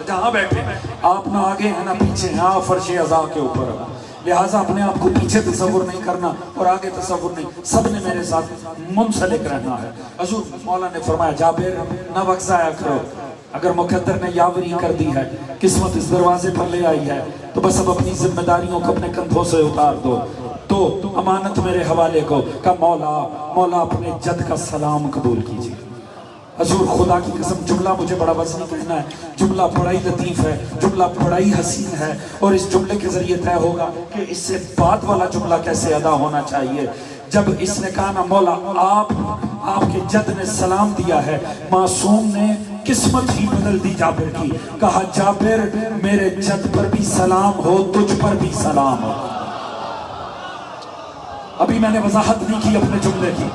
جہاں بیٹھے آپ نہ آگے ہیں نہ پیچھے ہیں، آپ فرش عزا کے اوپر، لہٰذا اپنے آپ کو پیچھے تصور نہیں کرنا اور آگے تصور نہیں، سب نے میرے ساتھ منسلک رہنا ہے۔ حضور مولا نے فرمایا جابر نہ وقت ضائع کرو، اگر مقدر نے یاوری کر دی ہے، قسمت اس دروازے پر لے آئی ہے، تو بس اب اپنی ذمہ داریوں کو اپنے کندھوں سے اتار دو، تو امانت میرے حوالے کو۔ کہ مولا اپنے جد کا سلام قبول کیجیے۔ حضور خدا کی قسم جملہ مجھے بڑا وزنی کہنا ہے، جملہ بڑا ہی لطیف ہے، جملہ بڑا ہی حسین ہے، اور اس جملے کے ذریعے طے ہوگا کہ اس سے بعد والا جملہ کیسے ادا ہونا چاہیے۔ جب اس نے کہا نا مولا آپ کے جد نے سلام دیا ہے، معصوم نے قسمت ہی بدل دی جابر کی، کہا جابر میرے جد پر بھی سلام ہو، تجھ پر بھی سلام ہو۔ ابھی میں نے وضاحت نہیں کی اپنے جملے کی،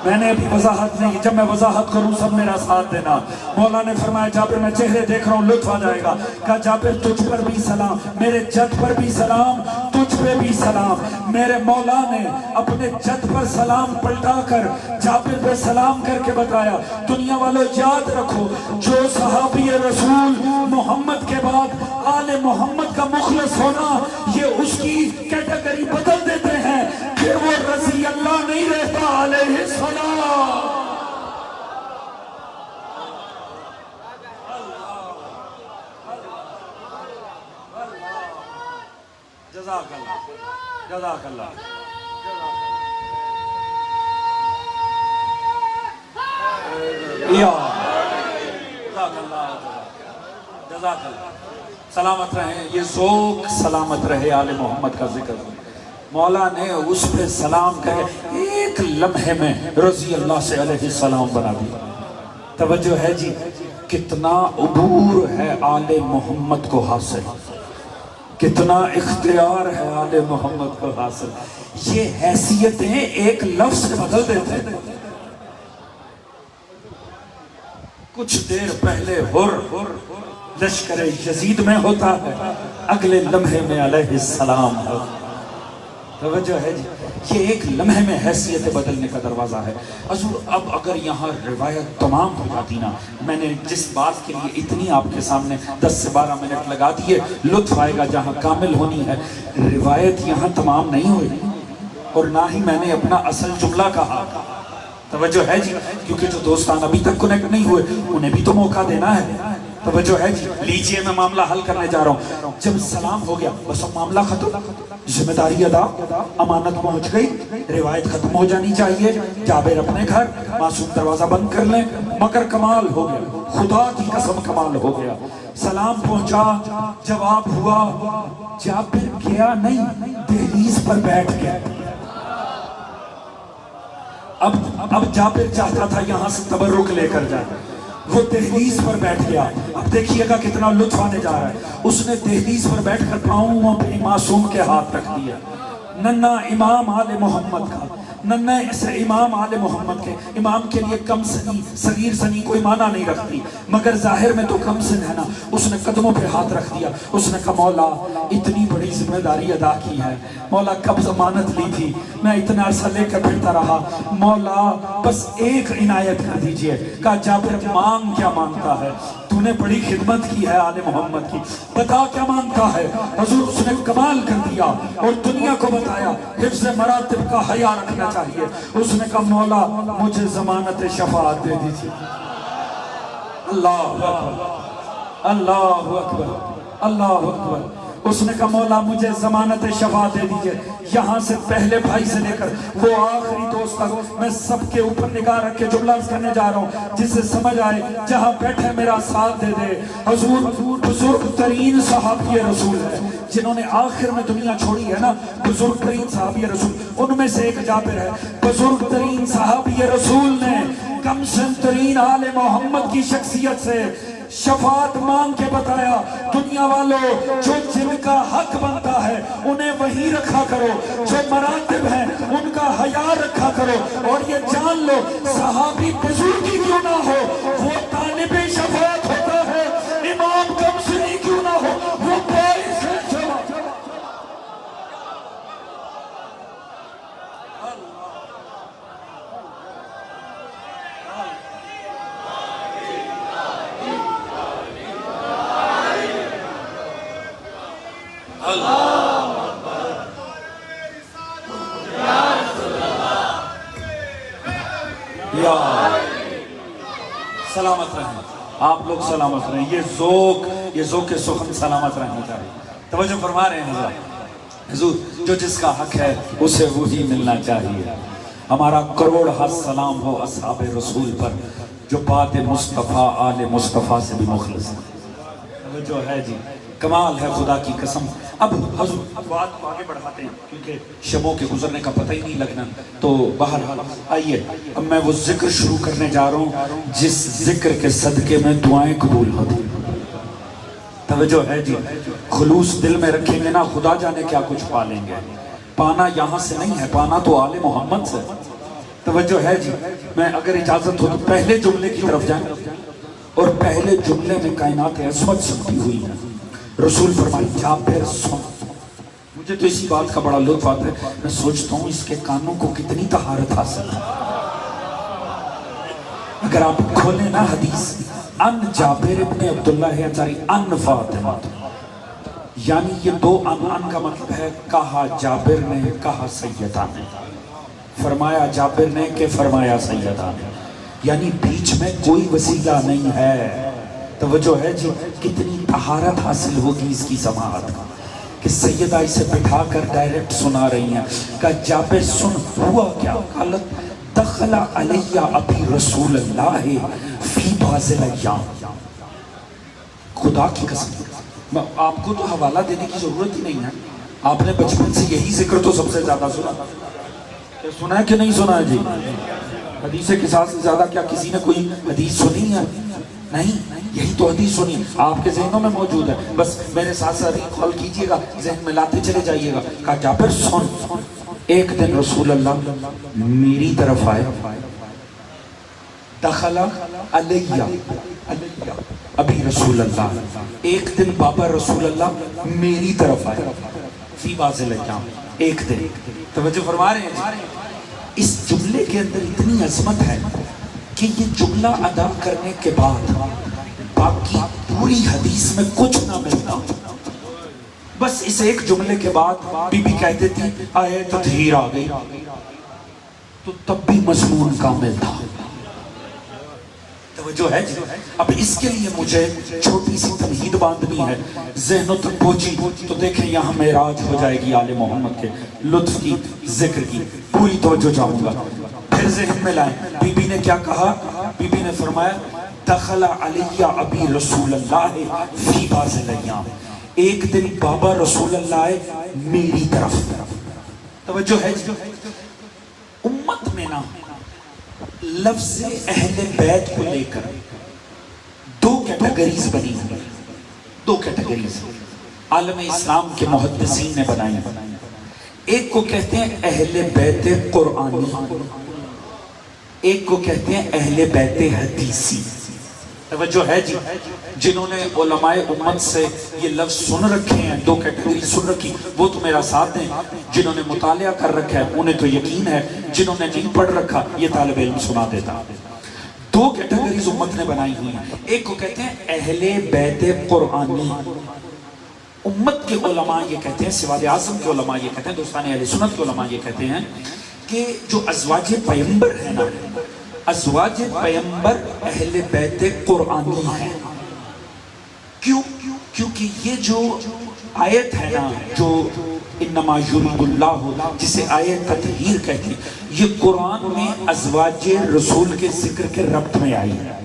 میں نے ابھی وضاحت نہیں کی، جب میں وضاحت کروں سب میرا ساتھ دینا۔ مولا نے فرمایا جابر میں چہرے دیکھ رہا ہوں لطف آ جائے گا، کہا جابر تجھ پر بھی سلام، میرے جد پر بھی سلام، تجھ پہ بھی سلام۔ میرے مولا نے اپنے جد پر سلام پلٹا کر جابر پہ سلام کر کے بتایا دنیا والوں یاد رکھو جو صحابی رسول محمد کے بعد آل محمد کا مخلص ہونا یہ اس کی کیٹیگری بدل دیتے ہیں، پھر وہ رضی اللہ نہیں رہتا علیہ السلام۔ جزاک اللہ، جزاک اللہ۔ جزاک اللہ، جزاک اللہ۔ سلامت رہیں، یہ ذوق سلامت رہے آل محمد کا ذکر۔ مولا نے اس پہ سلام کرے ایک لمحے میں رضی اللہ سے علیہ السلام بنا دیا۔ توجہ ہے جی، کتنا عبور ہے آل محمد کو حاصل، کتنا اختیار ہے آل محمد کو حاصل۔ یہ حیثیتیں ایک لفظ سے بدل دیتے ہیں۔ کچھ دیر پہلے حر لشکر یزید میں ہوتا ہے، اگلے لمحے میں علیہ السلام ہے۔ توجہ ہے جی، یہ ایک لمحے میں حیثیت بدلنے کا دروازہ ہے۔ حضور اب اگر یہاں روایت تمام ہو جاتی نا، میں نے جس بات کے لیے اتنی آپ کے سامنے 10 سے 12 منٹ لگا دیے، لطف آئے گا جہاں کامل ہونی ہے۔ روایت یہاں تمام نہیں ہوئی اور نہ ہی میں نے اپنا اصل جملہ کہا۔ توجہ ہے جی، کیونکہ جو دوستان ابھی تک کنیکٹ نہیں ہوئے انہیں بھی تو موقع دینا ہے۔ توجہ ہے جی، لیجئے میں معاملہ حل کرنے جا رہا ہوں۔ جب سلام ہو گیا بس اب معاملہ ختم، ذمہ داری ادا، امانت پہنچ گئی، روایت ختم ہو جانی چاہیے۔ جابر اپنے گھر، معصوم دروازہ بند کر لیں، مگر کمال ہو گیا، خدا کی قسم کمال ہو گیا۔ سلام پہنچا، جواب ہوا، جابر گیا نہیں، دہلیز پر بیٹھ گیا۔ اب جابر چاہتا تھا یہاں سے تبرک لے کر جائے، وہ دہلیز پر بیٹھ گیا۔ اب دیکھیے گا کتنا لطف آنے جا رہا ہے۔ اس نے دہلیز پر بیٹھ کر پاؤں اپنی معصوم کے ہاتھ رکھ دیا۔ ننھا امام آل محمد کا، ننھا اسے امام آل محمد کے، امام کے لیے کم سنی صغیر سنی کوئی معنی نہیں رکھتی، مگر ظاہر میں تو کم سن ہے نا۔ اس نے قدموں پہ ہاتھ رکھ دیا، اس نے کہا مولا اتنی بڑی ذمہ داری ادا کی ہے، مولا کب ضمانت لی تھی، میں اتنا عرصہ لے کر پھرتا رہا، مولا بس ایک عنایت کر دیجئے۔ کہا جابر مانگ کیا مانگتا ہے، تو نے بڑی خدمت کی ہے آل محمد کی، بتا کیا مانگتا ہے۔ حضور اس نے کمال کر دیا اور دنیا کو بتایا حفظ مراتب کا حیا رکھنا چاہیے۔ اس نے کہا مولا مجھے ضمانت شفاعت دے دیجیے۔ اللہ اکبر، اللہ اکبر، اللہ اکبر۔ اس نے کہا مولا مجھے ضمانت شفاعت دے دیجئے۔ یہاں سے پہلے بھائی سے لے کر وہ آخری دوست تک میں سب کے اوپر نگاہ رکھ کے جملہ کرنے جا رہا ہوں، جسے سمجھ آئے جہاں بیٹھے میرا ساتھ دے دے۔ حضور بزرگ ترین صحابی رسول ہے، جنہوں نے آخر میں دنیا چھوڑی ہے نا، بزرگ ترین صحابی رسول، ان میں سے ایک جابر ہے۔ بزرگ ترین صحابی رسول نے کم سن ترین آل محمد کی شخصیت سے شفاعت مانگ کے بتایا دنیا والوں جو جن کا حق بنتا ہے انہیں وہی رکھا کرو، جو مراتب ہیں ان کا حیا رکھا کرو، اور یہ جان لو صحابی بزرگی کیوں نہ ہو وہ طالب شفاعت ہوتا ہے، امام کم سنی کیوں نہ ہو وہ باعث شفاعت۔ سلامت رہیں آپ لوگ، سلامت رہیں، یہ ذوق سخن سلامت رہنا چاہیے۔ توجہ فرما رہے ہیں حضور، جو جس کا حق ہے اسے وہی ملنا چاہیے۔ ہمارا کروڑ ہاتھ سلام ہو اصحاب رسول پر، جو بات مصطفیٰ آل مصطفیٰ سے بھی مخلص ہے. جو ہے جی کمال ہے خدا کی قسم. اب حضور بات کو آگے بڑھاتے ہیں کیونکہ شبوں کے گزرنے کا پتہ ہی نہیں لگنا. تو بہرحال آئیے اب میں وہ ذکر شروع کرنے جا رہا ہوں جس ذکر کے صدقے میں دعائیں قبول ہوتی. توجہ ہے جی. خلوص دل میں رکھیں گے نا خدا جانے کیا کچھ پا لیں گے. پانا یہاں سے نہیں ہے، پانا تو آل محمد سے. توجہ ہے جی. میں اگر اجازت ہو تو پہلے جملے کی طرف جائیں اور پہلے جملے میں کائنات عظمت سنتی ہوئی ہے. رسول فرمائے جا پھر سن. مجھے تو اسی بات کا بڑا لطف آتا ہے. میں سوچتا ہوں اس کے کانوں کو کتنی طہارت حاصل ہے. اگر آپ کھولیں نا حدیث ان جابر ابن عبداللہ انصاری ان فاطمہ، یعنی یہ دو ان کا مطلب ہے کہا جابر نے کہا سیدہ نے، فرمایا جابر نے کہ فرمایا سیدہ نے، یعنی بیچ میں کوئی وسیلہ نہیں ہے. توجہ ہے جی. کتنی طہارت حاصل ہوگی اس کی سماعت کا کہ سیدہ اسے بٹھا کر ڈائریکٹ سنا رہی ہیں. کہا جابر سن ہوا کیا؟ قالت دخل علیہ ابی رسول اللہ فی بعض الایام. خدا کی قسم آپ کو تو حوالہ دینے کی ضرورت ہی نہیں ہے. آپ نے بچپن سے یہی ذکر تو سب سے زیادہ سنا ہے کہ نہیں سنا ہے جی؟ حدیث قصاص سے زیادہ کیا کسی نے کوئی حدیث سنی ہے؟ نہیں. یہی تو حدیث سنی آپ کے ذہنوں میں موجود ہے. بس میرے ساتھ ساتھ ریکال کیجئے گا، ذہن میں لاتے چلے جائیے گا. کہا جابر سن ایک دن رسول اللہ میری طرف آئے. دخل علیہ ابھی رسول اللہ، ایک دن بابا رسول اللہ میری طرف آئے. فی بعض الایام، ایک دن. توجہ فرما رہے ہیں. اس جملے کے اندر اتنی عظمت ہے کہ یہ جملہ ادا کرنے کے بعد باقی پوری حدیث میں کچھ نہ ملتا. بس اس ایک جملے کے بعد بی بی کہتے تھی آئے تطہیر آ گئی تو تب بھی مضمون کامل تھا. توجہ ہے جی. اب اس کے لیے مجھے چھوٹی سی تمہید باندھنی ہے. ذہنوں تک پہنچی تو دیکھیں یہاں معراج ہو جائے گی آل محمد کے لطف کی ذکر کی. پوری توجہ چاہوں گا. پھر ذہن میں لائیں بی بی نے کیا کہا. بی بی نے فرمایا دخل علیہ ابی رسول اللہ فی بعض الایام، ایک دن بابا رسول اللہ آئے میری طرف. توجہ ہے جی. امت میں نا لفظ اہل بیت کو لے کر دو کیٹیگریز بنی ہوئی. دو کیٹیگریز عالم اسلام کے محدثین نے بنائی. ایک کو کہتے ہیں اہل بیت قرآنی، ایک کو کہتے ہیں اہل بیت حدیثی. توجہ ہے جی. جنہوں نے علماء امت سے یہ لفظ سن رکھے ہیں، دو کیٹیگری سن رکھی، وہ تو میرا ساتھ دیں. جنہوں نے مطالعہ کر رکھا ہے انہیں تو یقین ہے، جنہوں نے نہیں پڑھ رکھا یہ طالب علم سنا دیتا. دو کیٹیگریز امت نے بنائی ہوئی ہیں. ایک کو کہتے ہیں اہل بیت قرآنی. امت کے علماء یہ کہتے ہیں، سواد اعظم کے علماء یہ کہتے ہیں، دوستان اہل سنت کے علماء یہ کہتے ہیں کہ جو ازواج پیغمبر ہیں نا، ازواج پیغمبر اہل بیت قرآنی ہیں. کیوں؟ کیونکہ یہ جو آیت ہے نا جو انما یرید اللہ، جسے آیت تطہیر کہتے ہیں، یہ قرآن میں ازواج رسول کے ذکر کے ربط میں آئی ہے.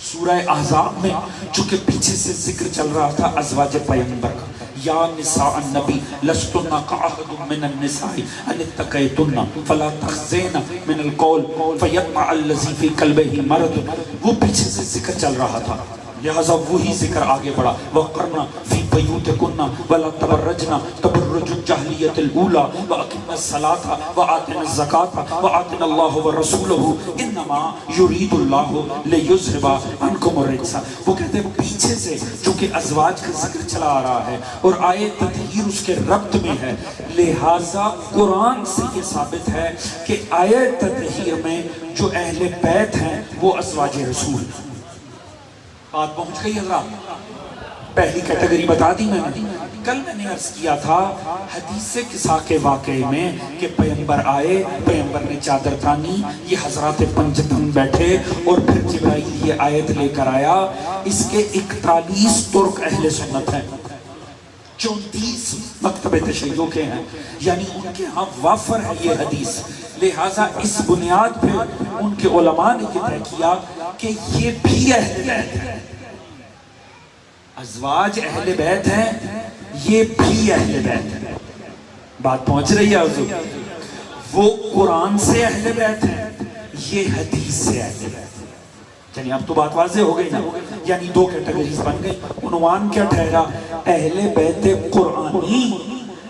سورہ احزاب میں چونکہ پیچھے سے ذکر چل رہا تھا ازواج پیغمبر کا، یا نساء النبی لستن کاحد من النساء ان اتقیتن فلا تخزین من القول فیطمع الذی فی قلبہ مرض، وہ پیچھے سے ذکر چل رہا تھا. لہذا وہی ذکر آگے بڑھا. وَقَرْنَا فِي بَيُوتِكُنَّ وَلَا تَبَرَّجْنَا تَبَرُّجُ الجَّاهِلِيَّةِ الْأُولَى وَأَقِمْنَا الصَّلَاةَ وَآتِنَا الزَّكَاةَ وَآتِنَا اللَّهُ وَرَسُولُهُ إِنَّمَا يُرِيدُ اللَّهُ لِيُذْهِبَ عَنْكُمُ الرِّجْسَ. وہ کہتے ہیں پیچھے سے چونکہ ازواج کا ذکر چلا آ رہا ہے اور آیت تطہیر اس کے ربط میں ہے، لہٰذا قرآن سے یہ ثابت ہے کہ آیت تطہیر میں جو اہل بیت ہیں وہ ازواج رسول. بات پہنچ گئی حضرات؟ پہلی کیٹیگری بتا دی میں نے. کل میں نے عرض کیا تھا حدیث قصہ کے واقعے میں کہ پیغمبر آئے، پیغمبر نے چادر تانی، یہ حضرات پنجتن بیٹھے اور پھر جبرائیل یہ آیت لے کر آیا. اس کے 41 ترک اہل سنت ہیں. 34 مکتب تشیع کے ہیں، یعنی ان کے ہاں وافر ہے یہ حدیث، لہٰذا اس بنیاد پہ ان کے علماء نے یہ طے کیا کہ یہ بھی اہل بیت ہے، ازواج اہل بیت ہیں، یہ بھی اہل بیت ہے۔ بات پہنچ رہی ہے حضور؟ وہ قرآن سے اہل بیت ہیں، یہ حدیث سے اہل بیت ہے۔ یعنی اب تو بات واضح ہو گئی نا، یعنی دو کیٹیگریز بن گئی۔ عنوان کیا ٹھہرا؟ اہل بیت قرآنی،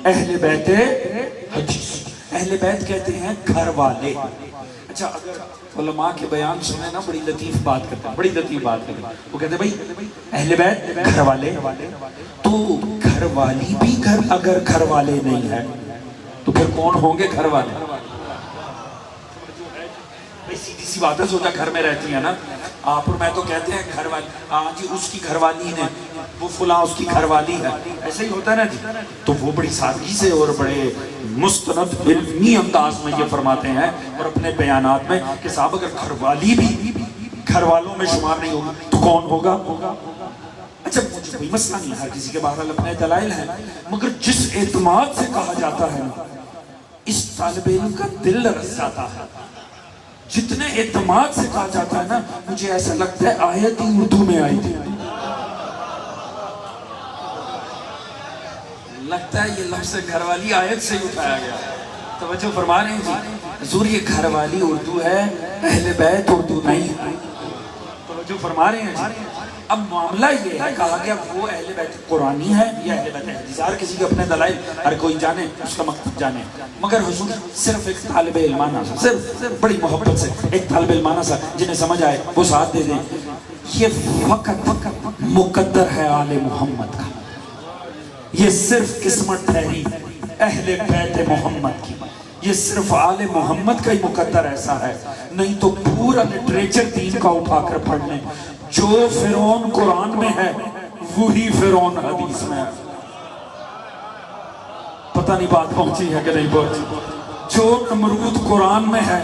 اہل بیت حدیث۔ اہل بیت کہتے ہیں گھر والے۔ اچھا، اگر علماء کے بیان سنیں نا، بڑی لطیف بات کرتے ہیں، بڑی لطیف بات کرتے ہیں۔ وہ کہتے ہیں بھائی اہل بیت گھر والے، تو گھر والی بھی اگر گھر والے نہیں ہیں تو پھر کون ہوں گے گھر والے؟ سیدھی سی بات ہے، سوچا گھر میں رہتی ہیں نا آپ اور میں، تو کہتے ہیں گھر والی، ہاں جی اس کی گھر والی نے، وہ فلاں اس کی گھر والی ہے، ایسا ہی ہوتا ہے نا جی۔ تو وہ بڑی سادگی سے اور بڑے مستند علمی انداز میں یہ فرماتے ہیں اور اپنے بیانات میں کہ صاحب اگر گھر والی بھی گھر والوں میں شمار نہیں ہوگا تو کون ہوگا؟ اچھا مجھے کوئی مسئلہ نہیں، ہر کسی کے بہرحال اپنے دلائل ہیں، مگر جس اعتماد سے کہا جاتا ہے اس طالب علم کا دل رس جاتا ہے۔ جتنے اعتماد سے کہا جاتا ہے نا، مجھے ایسا لگتا ہے آیت ہی اردو میں آئی تھی، لگتا ہے یہ لفظ گھر والی آیت سے ہی اٹھایا گیا۔ توجہ فرما رہے ہیں جی؟ حضور یہ گھر والی اردو ہے، اہل بیت اردو نہیں ہے۔ توجہ فرما رہے ہیں جی؟ اب معاملہ یہ ہے، کہا گیا وہ اہل بیت قرآنی ہے یا اہل بیت حدیث، ہر کسی کے اپنے دلائل، ہر کوئی جانے اس کا مقصد جانے، مگر حضور صرف ایک طالب علمانہ سا، صرف بڑی محبت سے ایک طالب علمانہ سا جنہیں سمجھ آئے وہ ساتھ دے دیں، یہ فقط مقدر ہے آل محمد کا، یہ صرف قسمت ٹھہری اہل بیت محمد کی، یہ صرف آل محمد کا ہی مقدر ایسا ہے، نہیں تو پورا لٹریچر دین کا اٹھا کر پڑھ لیں، جو فرعون قرآن میں ہے وہی فرعون حدیث میں ہے۔ پتہ نہیں بات پہنچی ہے کہ نہیں پہنچی؟ جو نمرود قرآن میں ہے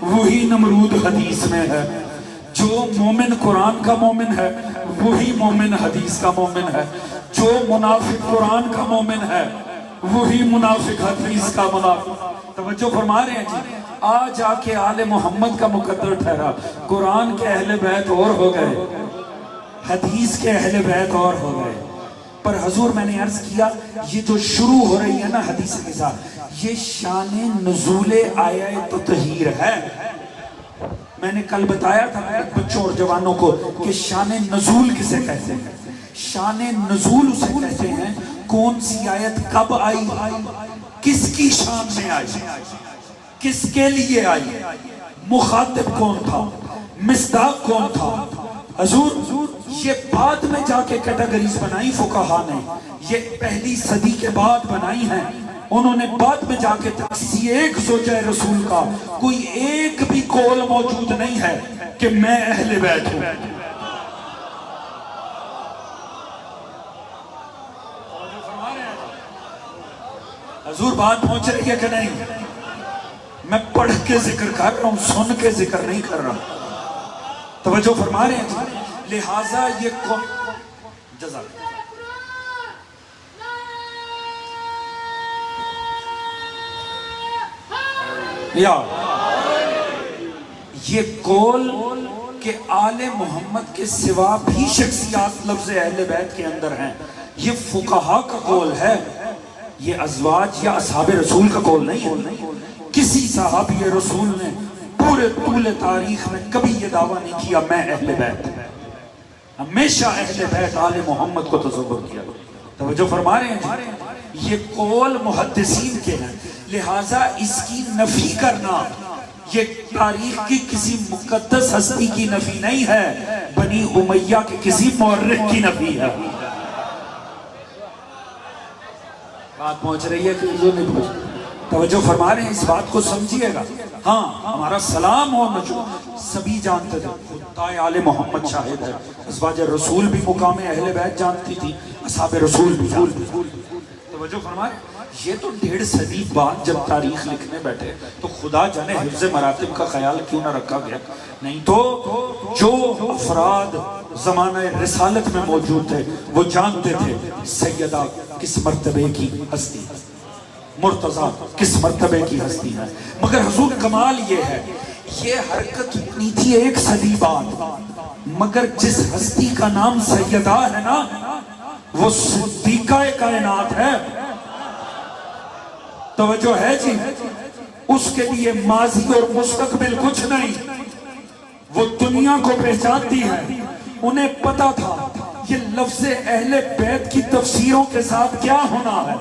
وہی نمرود حدیث میں ہے، جو مومن قرآن کا مومن ہے وہی مومن حدیث کا مومن ہے، جو منافق قرآن کا مومن ہے وہی منافق حدیث کا منافق۔ توجہ فرما رہے ہیں جی؟ آ جا کے آل محمد کا مقدر ٹھہرا، قرآن کے اہل بیت اور ہو گئے، حدیث کے اہل بیت اور ہو گئے۔ پر حضور میں نے عرض کیا یہ جو شروع ہو رہی ہے نا حدیث کے ساتھ، یہ شان نزول آیہ تطہیر ہے۔ میں نے کل بتایا تھا بچوں اور جوانوں کو کہ شان نزول کسے کہتے ہیں؟ شان نزول اسے کہتے ہیں کون سی آیت کب آئی، کس کی شان میں آئی، کس کے لیے آئی، مخاطب کون تھا، مصداق کون تھا۔ حضور یہ بعد میں جا کے کیٹیگریز بنائی فقہا نے، یہ پہلی صدی کے بعد بنائی ہیں، انہوں نے بعد میں جا کے کسی ایک زوجہ رسول کا کوئی ایک بھی قول موجود نہیں ہے کہ میں اہل بیت ہوں۔ حضور بات پہنچ رہی ہے کہ نہیں؟ میں پڑھ کے ذکر کر رہا ہوں، سن کے ذکر نہیں کر رہا۔ توجہ فرما رہے ہیں؟ لہٰذا یہ جزاک یا یہ قول کہ آل محمد کے سوا بھی شخصیات لفظ اہل بیت کے اندر ہیں، یہ فقہا کا قول ہے، یہ ازواج یا اصحاب رسول کا قول نہیں ہے۔ کسی صحابی رسول نے پورے طول تاریخ میں کبھی یہ دعویٰ نہیں کیا میں اہل بیت، ہمیشہ اہل بیت آل محمد کو تصور کیا۔ توجہ فرما رہے ہیں؟ یہ قول محدثین کے ہیں، لہٰذا اس کی نفی کرنا یہ تاریخ کی کسی مقدس ہستی کی نفی نہیں ہے، بنی امیہ کے کسی مورخ کی نفی ہے۔ بات پہنچ رہی ہے کہ نہیں پہنچ؟ توجہ فرما رہے ہیں؟ اس بات کو سمجھیے گا۔ ہاں ہمارا سلام ہو نجو، سبھی جانتے تھے، خدای آل محمد شاہد ہے، ازواج رسول بھی مقام اہل بیت جانتی تھی، اصحاب رسول بھی جانتی تھی۔ توجہ فرما رہے ہیں؟ یہ تو 1.5 صدی بعد جب تاریخ لکھنے بیٹھے تو خدا جانے حفظ مراتب کا خیال کیوں نہ رکھا گیا. نہیں تو جو افراد زمانہ رسالت میں موجود تھے وہ جانتے تھے سیدہ کس مرتبے کی ہستی ہے، مرتضیٰ کس مرتبے کی ہستی ہے. مگر حضور کمال یہ ہے، یہ حرکت اتنی تھی 1 صدی بعد، مگر جس ہستی کا نام سیدہ ہے نا وہ صدیقہ کائنات ہے. توجہ ہے جی؟ اس کے لیے ماضی اور مستقبل کچھ نہیں، وہ دنیا کو پہچانتی ہے. انہیں پتا تھا یہ لفظ اہل بیت کی تفسیروں کے ساتھ کیا ہونا ہے.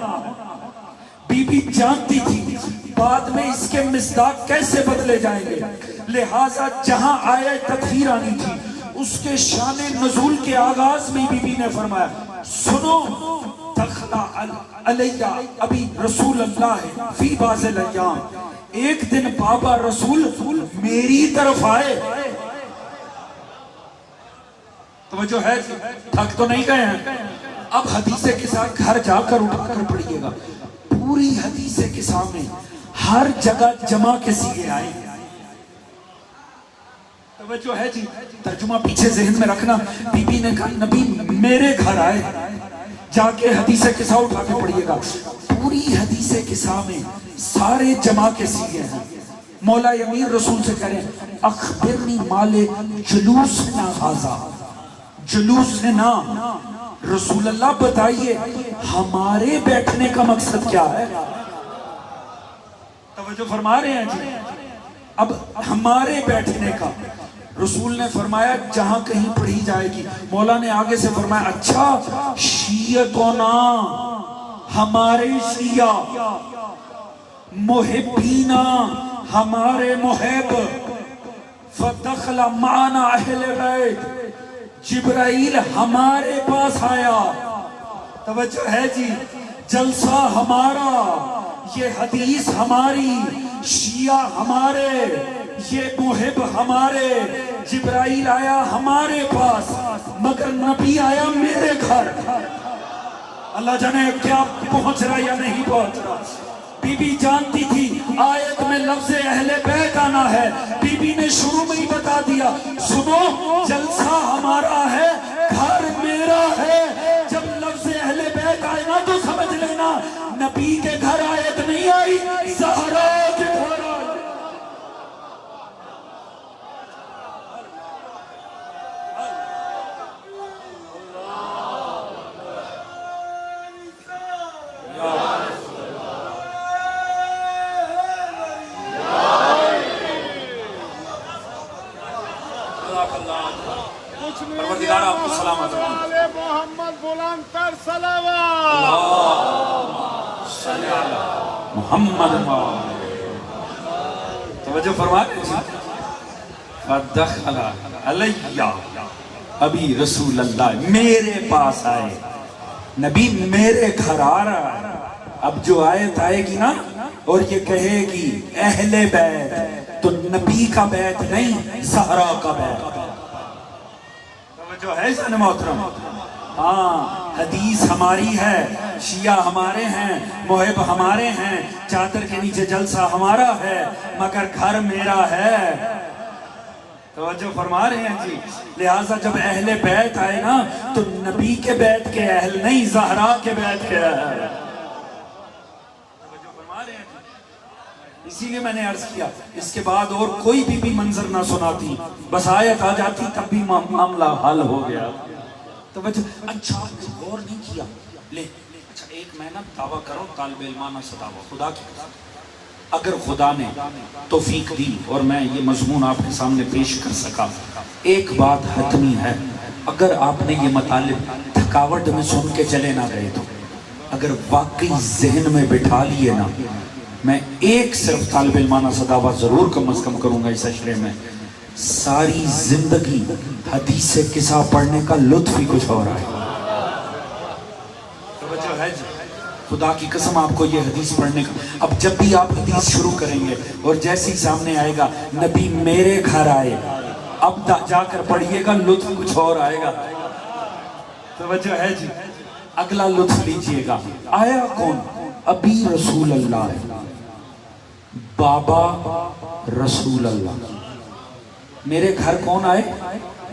بی بی جانتی تھی بعد میں اس کے مصداق کیسے بدلے جائیں گے، لہٰذا جہاں آیہ تطہیر آنی تھی اس کے شان نزول کے آغاز میں بی بی نے فرمایا سنو دخلا علیہ ابھی رسول اللہ فی بعض الایام، ایک دن بابا رسول میری طرف آئے. توجہ ہے، تھک تو نہیں گئے ہیں. اب حدیث قصہ گھر جا کر اٹھا کر پڑھیے گا، پوری حدیث قصہ میں ہر جگہ جمع کے سیغے آئے. توجہ ہے جی؟ ترجمہ پیچھے ذہن میں رکھنا. بی بی نے کہا نبی میرے گھر آئے، جا کے حدیث قصہ اٹھا کے پڑھیے گا. پوری حدیث قصہ میں سارے جمع کے سیغے ہیں. مولا امیر رسول سے کہہ رہے ہیں اخبرنی مال جلوسنا غازہ، جلوسنا رسول اللہ بتائیے ہمارے بیٹھنے کا مقصد کیا ہے. توجہ فرما رہے ہیں جی؟ اب ہمارے بیٹھنے کا رسول نے فرمایا جہاں کہیں پڑھی جائے گی. مولا نے آگے سے فرمایا اچھا شیعتنا، ہمارے شیعہ، محبینا، ہمارے محب، فدخل معنا اہل بیت، جبرائیل ہمارے پاس آیا. توجہ ہے جی؟ جلسہ ہمارا، یہ حدیث ہماری، شیعہ ہمارے، یہ محب ہمارے، جبرائیل آیا ہمارے پاس، مگر نبی آیا میرے گھر. اللہ جانے کیا پہنچ رہا یا نہیں پہنچ رہا. بی بی جانتی تھی آیت میں لفظ اہل بیت آنا ہے. بی بی نے شروع میں ہی بتا دیا سنو جلسہ ہمارا ہے، گھر میرا ہے. جب لفظ اہل بیت آئے نا تو سمجھ لینا نبی کے گھر آیت نہیں آئی، زہرا کے گھر آئی. پروردگار آپ کو سلامت رکھے. محمد بلند تر صلوات محمد توجہ فرما رہے فدخل علیہ ابھی رسول اللہ، میرے پاس آئے، نبی میرے گھر آ رہا ہے. اب جو آیت آئے گی نا اور یہ کہے گی اہل بیت، تو نبی کا بیت نہیں زہرا کا بیت. جو ہے سن محترم، ہاں حدیث ہماری ہے، شیعہ ہمارے ہیں، محب ہمارے ہیں، چادر کے نیچے جلسہ ہمارا ہے، مگر گھر میرا ہے. توجہ فرما رہے ہیں جی؟ لہٰذا جب اہل بیت آئے نا تو نبی کے بیت کے اہل نہیں، زہرا کے بیت کے اہل. توجہ فرما رہے ہیں جی؟ اسی لیے میں نے عرض کیا اس کے بعد اور کوئی بھی منظر نہ سناتی، بس آیت آ جاتی تب بھی معاملہ حل ہو گیا. توجہ. اچھا آپ نے غور نہیں کیا؟ لے اچھا ایک میں نا دعویٰ کرو طالب علمانہ سے دعویٰ، خدا کی قسم اگر خدا نے توفیق دی اور میں یہ مضمون آپ کے سامنے پیش کر سکا، ایک بات حتمی ہے، اگر آپ نے یہ مطالب تھکاوٹ میں سن کے چلے نہ گئے تو اگر واقعی ذہن میں بٹھا لیے نا، میں ایک صرف طالب علمانہ سے دعویٰ ضرور کم از کم کروں گا اس اشرے میں، ساری زندگی حدیث قصہ پڑھنے کا لطف ہی کچھ ہو رہا ہے. توجہ ہے جی؟ خدا کی قسم آپ کو یہ حدیث پڑھنے کا، اب جب بھی آپ حدیث شروع کریں گے اور جیسے ہی سامنے آئے گا نبی میرے گھر آئے، اب جا کر پڑھیے گا لطف کچھ اور آئے گا. توجہ ہے جی؟ اگلا لطف لیجئے گا، آیا کون؟ ابی رسول اللہ ہے، بابا رسول اللہ۔ میرے گھر کون آئے؟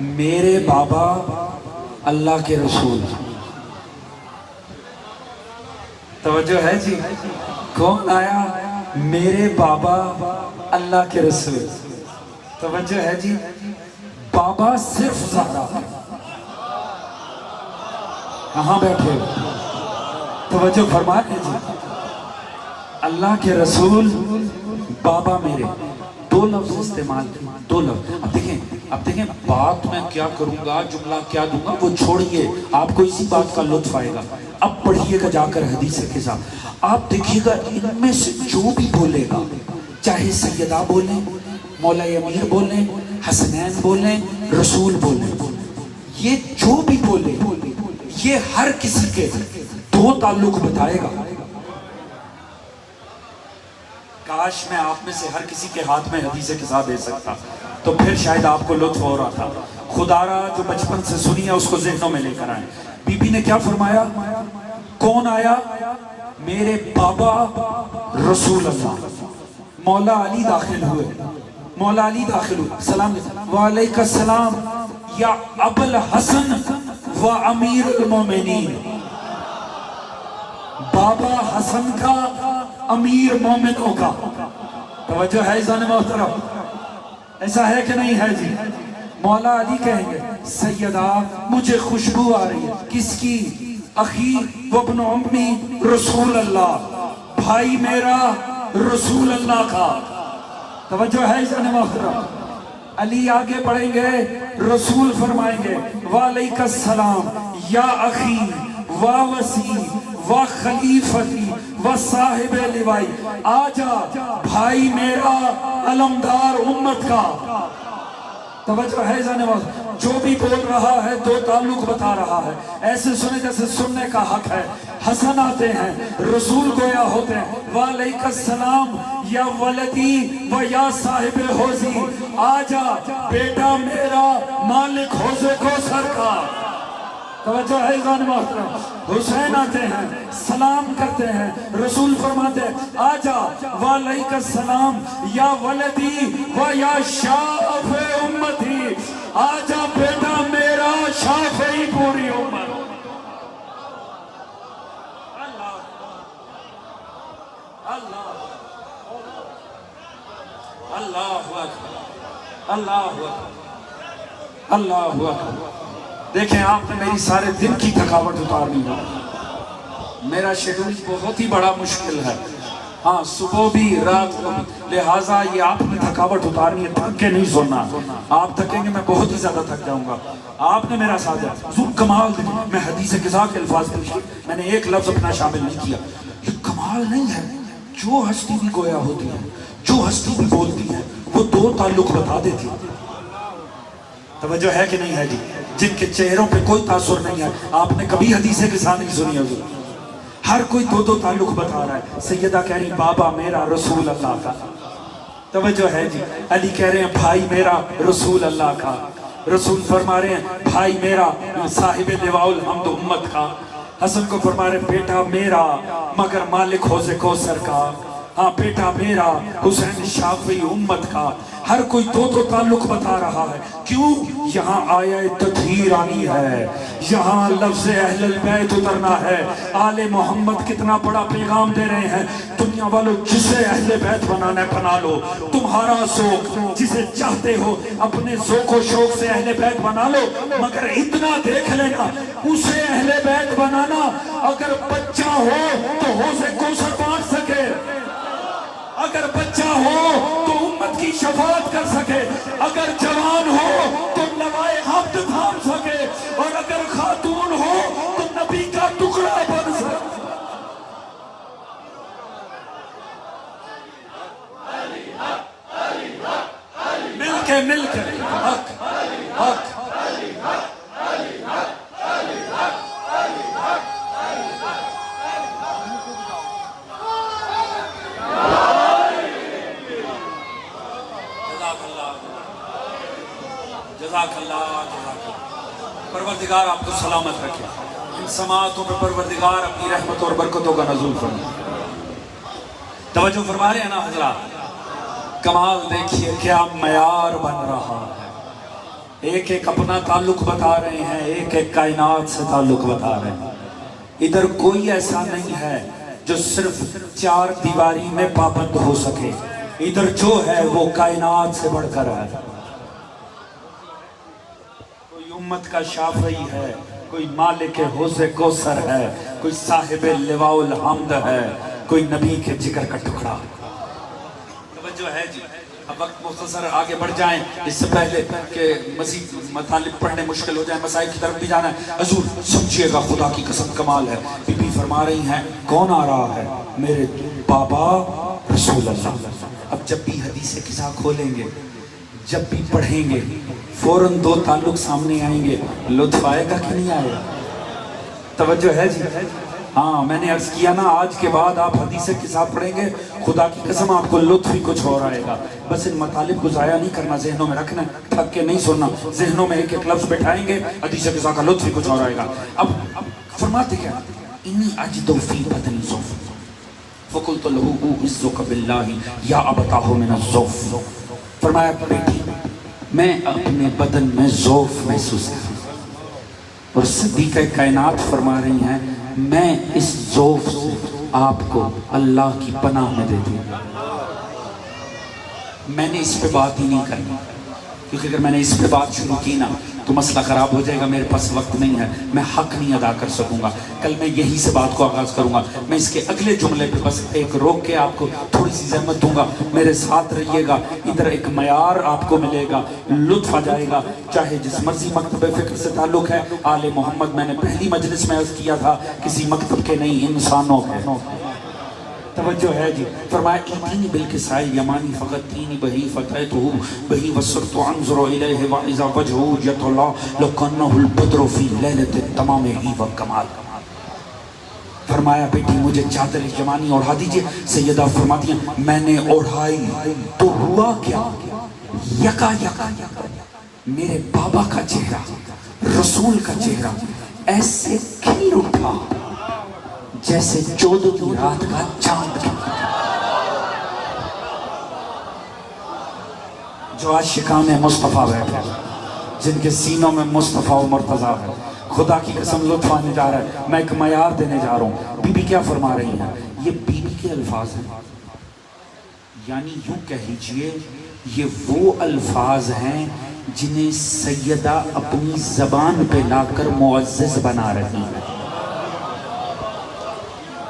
میرے بابا اللہ کے رسول۔ توجہ ہے جی؟ کون آیا؟ میرے بابا اللہ کے رسول۔ توجہ ہے جی؟ بابا صرف زہرا، کہاں بیٹھے؟ توجہ فرما لیجیے، اللہ کے رسول بابا میرے، دو لفظ استعمال، دو لفظ۔ اب دیکھیں بات میں کیا کروں گا، جملہ کیا دوں گا وہ چھوڑیے، آپ کو اسی بات کا لطف آئے گا۔ اب پڑھیے گا جا کر حدیث کے ساتھ، آپ دیکھیے گا ان میں سے جو بھی بولے گا، چاہے سیدہ بولیں، مولا امیر بولیں، حسنین بولیں، رسول بولیں، یہ جو بھی بولے یہ ہر کسی کے دو تعلق بتائے گا۔ کاش میں آپ میں سے ہر کسی کے ہاتھ میں حدیث کے ساتھ دے سکتا تو پھر شاید آپ کو لطف ہو رہا تھا۔ خدا را جو بچپن سے سنی ہے اس کو ذہنوں میں لے کر آئیں۔ بی بی نے کیا فرمایا؟ کون آیا؟ میرے بابا رسول اللہ۔ مولا علی داخل ہوئے، مولا علی داخل ہوئے، سلام وعلیکم السلام یا ابو الحسن و امیر المومنین۔ بابا حسن کا، امیر مومنوں کا۔ توجہ ہے عزیزان محترم؟ ایسا ہے کہ نہیں ہے جی؟ مولا علی کہیں گے سیدہ مجھے خوشبو آ رہی ہے، کس کی؟ اخی و ابن امی رسول اللہ، بھائی میرا رسول اللہ کا۔ توجہ ہے عزیزان محترم؟ علی آگے بڑھیں گے، رسول فرمائیں گے وعلیکم السلام یا اخی و وسی و خلیفتی و صاحب لوائی، آجا بھائی میرا علمدار امت کا۔ توجہ ہے جانے والا، جو بھی بول رہا ہے دو تعلق بتا رہا ہے، ایسے سنے جیسے سننے کا حق ہے۔ حسن آتے ہیں، رسول گویا ہوتے ہیں، وعلیکم السلام یا ولدی و یا صاحب حوزی، آجا بیٹا میرا مالک حوض کوثر کا۔ توجہ ہے عزیزان محترم؟ حسین آتے ہیں، سلام کرتے ہیں، رسول فرماتے ہیں آجا وعلیکم السلام یا ولدی و یا شافع امتی، آجا بیٹا میرا شافعی پوری امت۔ اللہ اللہ اللہ اکبر، اللہ اکبر، اللہ اکبر۔ دیکھیں آپ نے میری سارے دن کی تھکاوٹ اتارنی ہو، میرا شیڈول بہت ہی بڑا مشکل ہے، ہاں صبح بھی رات کو بھی، لہٰذا یہ آپ نے تھکاوٹ اتارنی ہے، تھک کے نہیں سننا۔ آپ تھکیں گے میں بہت ہی زیادہ تھک جاؤں گا۔ آپ نے میرا ساتھ دیا، ذو کمال میں حدیث قضا کے الفاظ پیش کیے، میں نے ایک لفظ اپنا شامل نہیں کیا۔ یہ کمال نہیں ہے، جو ہستی بھی گویا ہوتی ہے، جو ہستی بھی بولتی ہے، وہ دو تعلق بتا دیتی ہے۔ توجہ ہے کہ نہیں ہے جی؟ جن کے چہروں پہ کوئی تاثر نہیں ہے، آپ نے کبھی حدیث قضا نہیں سنی حضور، ہر کوئی دو دو تعلق بتا رہا ہے۔ سیدہ کہہ رہی بابا میرا رسول اللہ کا، توجہ ہے جی؟ علی کہہ رہے ہیں بھائی میرا رسول اللہ کا، رسول فرما رہے ہیں بھائی میرا صاحب لواء الحمد امت کا، حسن کو فرما رہے ہیں بیٹا میرا مگر مالک حوض کوثر کا، ہاں بیٹا میرا حسین شافعی امت کا۔ ہر کوئی دو دو تعلق بتا رہا ہے، کیوں؟ یہاں آیا تطہیر آنی ہے، یہاں لفظ اہل البیت اترنا ہے۔ آل محمد کتنا بڑا پیغام دے رہے ہیں، دنیا والوں جسے اہل بیت بنانا ہے بنا لو، تمہارا ذوق جسے چاہتے ہو اپنے ذوق و شوق سے اہل بیت بنا لو، مگر اتنا دیکھ لینا اسے اہل بیت بنانا اگر بچہ ہو تو حوض کوثر بانٹ سکے، اگر بچہ ہو تو امت کی شفاعت کر سکے، اگر جوان ہو تو لوائے حمد تھام سکے، اور اگر خاتون ہو تو نبی کا ٹکڑا بن سکے۔ مل کے حق حق جزاک اللہ، پروردگار آپ کو سلامت رکھے، ان سماعتوں پہ پروردگار اپنی رحمت اور برکتوں کا نزول فرمائے۔ توجہ فرما رہے ہیں نا حضرات؟ کمال دیکھیے کیا معیار بن رہا ہے. ایک ایک اپنا تعلق بتا رہے ہیں, ایک ایک کائنات سے تعلق بتا رہے ہیں. ادھر کوئی ایسا نہیں ہے جو صرف چار دیواری میں پابند ہو سکے. ادھر جو ہے وہ کائنات سے بڑھ کر ہے. کوئی امت کا شافعی ہے, کوئی مالک حوض کوثر ہے, کوئی صاحب لواء الحمد ہے, کوئی نبی کے جگر کا ٹکڑا. توجہ ہے جی. اب وقت مختصر, آگے بڑھ جائیں اس سے پہلے کہ مزید مطالب پڑھنے مشکل ہو جائیں, مسائل کی طرف بھی جانا ہے. حضور سمجھیے گا, خدا کی قسم کمال ہے. بی بی فرما رہی ہیں کون آ رہا ہے؟ میرے بابا رسول اللہ. اب جب بھی حدیث قصہ کھولیں گے, جب بھی پڑھیں گے, فوراً دو تعلق سامنے آئیں گے. لطف آئے گا کہ نہیں آئے گا؟ توجہ ہے جی. ہاں میں نے عرض کیا نا, آج کے بعد آپ حدیث قصہ پڑھیں گے, خدا کی قسم آپ کو لطف ہی کچھ اور آئے گا. بس ان مطالب کو ضائع نہیں کرنا, ذہنوں میں رکھنا, تھک کے نہیں سننا. ذہنوں میں ایک ایک لفظ بٹھائیں گے, حدیث قصہ کا لطف ہی کچھ اور آئے گا. اب فرماتے کیا؟ انی اجدو فی بدن ذوف فقلت له اعزک باللہ یا ابتاہ من الذوف. فرمایا بیٹی میں اپنے بدن میں ذوف محسوس کروں. اور صدیقہ کائنات فرما رہی ہیں میں اس ذوف سے آپ کو اللہ کی پناہ میں دے دوں. میں نے اس پہ بات ہی نہیں کرنی, کیونکہ اگر میں نے اس پہ بات شروع کی نا تو مسئلہ خراب ہو جائے گا. میرے پاس وقت نہیں ہے, میں حق نہیں ادا کر سکوں گا. کل میں یہی سے بات کو آغاز کروں گا. میں اس کے اگلے جملے پہ بس ایک روک کے آپ کو تھوڑی سی زحمت دوں گا. میرے ساتھ رہیے گا, ادھر ایک معیار آپ کو ملے گا, لطف آ جائے گا. چاہے جس مرضی مکتب فکر سے تعلق ہے, آل محمد میں نے پہلی مجلس میں عرض کیا تھا کسی مکتب کے نہیں, انسانوں کے. توجہ ہے جی. فرمایا ایتینی بالکسائی یمانی فقط تینی بہی فتحتہو بہی وصرت عنظر الیہ وعزا وجہو یطلع لکنہ البدر فی لیلت تمام ہی وکمال. فرمایا بیٹی مجھے چادر یمانی اوڑھا دیجئے. سیدہ فرماتی ہیں میں نے اوڑھائی تو ہوا کیا؟ یکا یکا میرے بابا کا چہرہ, رسول کا چہرہ ایسے کھل اٹھا جیسے 14 رات کا چاند. جو عاشقان مصطفیٰ بیٹھے, جن کے سینوں میں مصطفیٰ و مرتضیٰ ہے, خدا کی قسم لطف آنے جا رہا ہے. میں ایک معیار دینے جا رہا ہوں. بی بی کیا فرما رہی ہیں؟ یہ بی بی کے الفاظ ہیں, یعنی یوں کہہ لیجئے یہ وہ الفاظ ہیں جنہیں سیدہ اپنی زبان پہ لا کر معزز بنا رہی ہیں.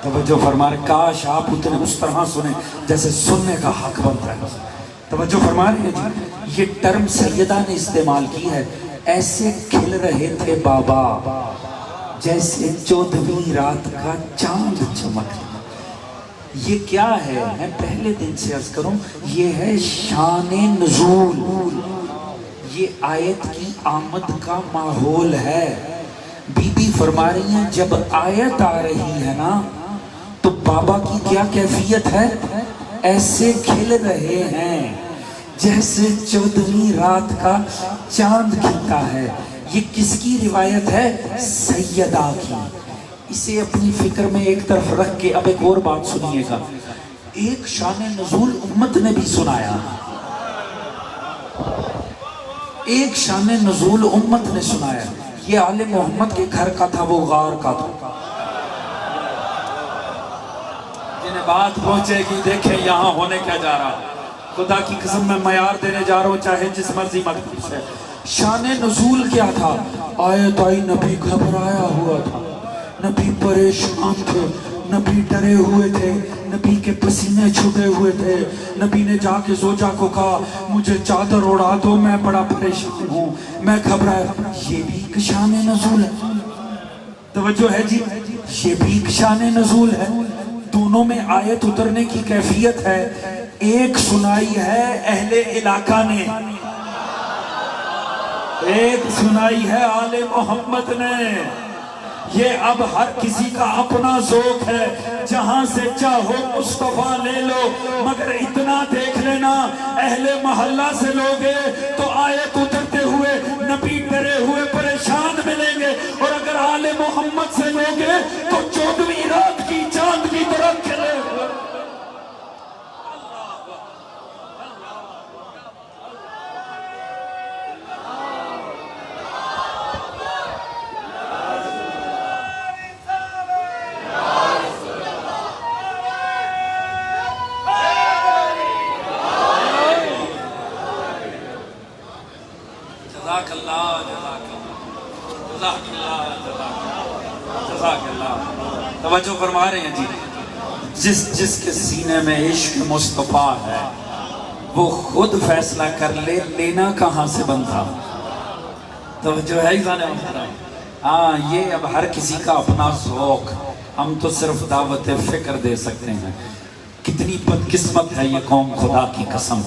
توجہ فرما رہے, کاش آپ اتنے اس طرح سنیں جیسے سننے کا حق بنتا ہے. توجہ فرما رہے ہیں جی. یہ ٹرم سیدہ نے استعمال کی ہے, ایسے کھل رہے تھے بابا جیسے 14ویں رات کا چاند چمک. یہ کیا ہے؟ میں پہلے دن سے عرض کروں, یہ ہے شان نزول. یہ آیت کی آمد کا ماحول ہے. بی بی فرما رہی ہیں جب آیت آ رہی ہے نا تو بابا کی کیا کیفیت ہے؟ ایسے کھل رہے ہیں جیسے 14ویں رات کا چاند کھلتا ہے. یہ کس کی روایت ہے؟ سیدہ کی. اسے اپنی فکر میں ایک طرف رکھ کے اب ایک اور بات سنیے گا. ایک شان نزول امت نے بھی سنایا, ایک شان نزول امت نے سنایا. یہ آل محمد کے گھر کا تھا, وہ غار کا تھا. جنہیں بات پہنچے گی دیکھیں یہاں ہونے کیا جا رہا. خدا کی قسم میں معیار دینے جا رہا ہوں, چاہے جس مرضی مکتب سے. شان نزول کیا تھا؟ آیت آئی, نبی گھبرایا ہوا تھا, نبی پریشان تھے, نبی ڈرے ہوئے تھے, نبی کے پسینے چھٹے ہوئے تھے. نبی نے جا کے زوجہ کو کہا مجھے چادر اڑا دو, میں بڑا پریشان ہوں, میں گھبرایا. یہ بھی ایک شان نزول ہے. توجہ ہے جی, یہ بھی ایک شان نزول ہے. دونوں میں آیت اترنے کی کیفیت ہے. ایک سنائی ہے اہل علاقہ نے, ایک سنائی ہے آل محمد نے. یہ اب ہر کسی کا اپنا ذوق ہے, جہاں سے چاہو مصطفیٰ لے لو, مگر اتنا دیکھ لینا اہل محلہ سے لوگے تو آیت اترتے ہوئے نبی ڈرے ہوئے پریشان ملیں گے, اور اگر آل محمد سے لوگے تو 14ویں رات کی چاند کی طرح کھلے ہوئے. توجہ فرما رہے ہیں جی. جس کے سینے میں عشق مصطفیٰ ہے وہ خود فیصلہ کر لے لینا کہاں سے بنتا. توجہ ہے ایزان محترم. ہاں یہ اب ہر کسی کا اپنا ذوق. ہم تو صرف دعوت فکر دے سکتے ہیں. کتنی بدقسمت ہے یہ قوم خدا کی قسم.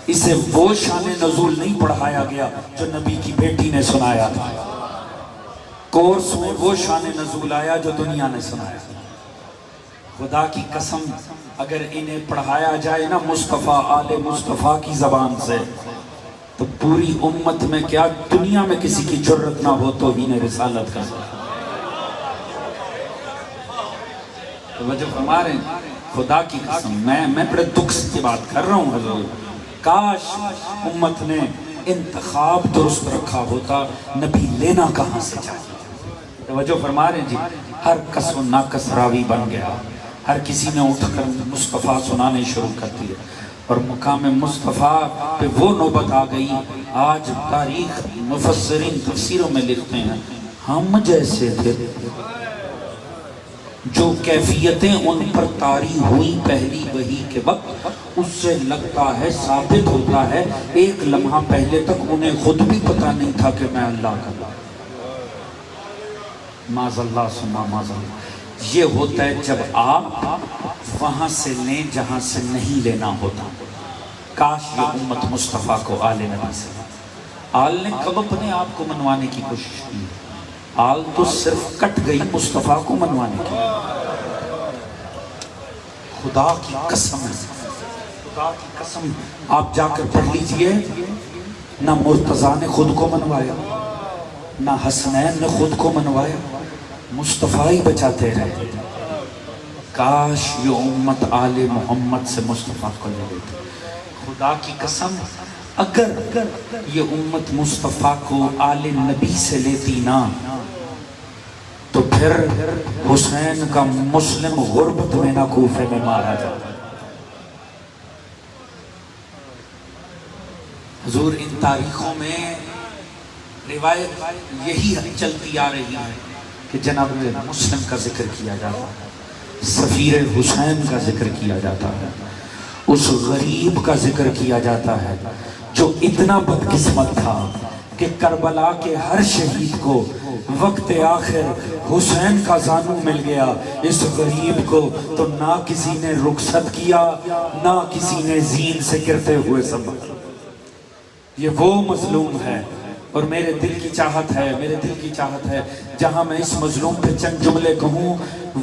اسے وہ شان نزول نہیں پڑھایا گیا جو نبی کی بیٹی نے سنایا تھا. کورس میں وہ شان نزول آیا جو دنیا نے سنایا. خدا کی قسم اگر انہیں پڑھایا جائے نا مصطفیٰ آل مصطفیٰ کی زبان سے تو پوری امت میں کیا دنیا میں کسی کی جرت نہ ہو تو ہی نے رسالت کا. توجہ فرما رہے ہیں. خدا کی قسم میں بڑے دکھ سے بات کر رہا ہوں حضور. کاش امت نے انتخاب درست رکھا ہوتا. نبی لینا کہاں سے چاہیے. توجہ فرما رہے ہیں جی. ہر کس و ناکس راوی بن گیا. ہر کسی نے اٹھ کر مصطفیٰ سنانے شروع کر دیے اور مقام مصطفیٰ پہ وہ نوبت آ گئی. آج تاریخ مفسرین تفسیروں میں لکھتے ہیں ہم جیسے تھے جو کیفیتیں ان پر طاری ہوئی پہلی وحی کے وقت اس سے لگتا ہے ثابت ہوتا ہے ایک لمحہ پہلے تک انہیں خود بھی پتا نہیں تھا کہ میں اللہ کا. معاذ اللہ سما معاذ اللہ. یہ ہوتا ہے جب آپ وہاں سے لیں جہاں سے نہیں لینا ہوتا. کاش یہ امت مصطفیٰ کو آل نبی سے. آل نے کب اپنے آپ کو منوانے کی کوشش کی. آل تو صرف کٹ گئی مصطفیٰ کو منوانے کی. خدا کی قسم ہے. خدا کی قسم آپ جا کر پڑھ لیجئے. نہ مرتضیٰ نے خود کو منوایا نہ حسنین نے خود کو منوایا. مصطفیٰ ہی بچاتے رہے. کاش یہ امت آل محمد سے مصطفیٰ کو لے لیتے. خدا کی قسم اگر یہ امت مصطفیٰ کو آل نبی سے لیتی نا تو پھر حسین کا مسلم غربت میں نہ کوفے میں مارا جاتا. حضور ان تاریخوں میں روایت یہی چلتی آ رہی ہے کہ جناب مسلم کا ذکر کیا جاتا ہے. سفیر حسین کا ذکر کیا جاتا ہے. اس غریب کا ذکر کیا جاتا ہے جو اتنا بدقسمت تھا کہ کربلا کے ہر شہید کو وقت آخر حسین کا زانو مل گیا. اس غریب کو تو نہ کسی نے رخصت کیا نہ کسی نے زین سے گرتے ہوئے سنبھالا. یہ وہ مظلوم ہے اور میرے دل کی چاہت ہے جہاں میں اس مظلوم پہ چند جملے کہوں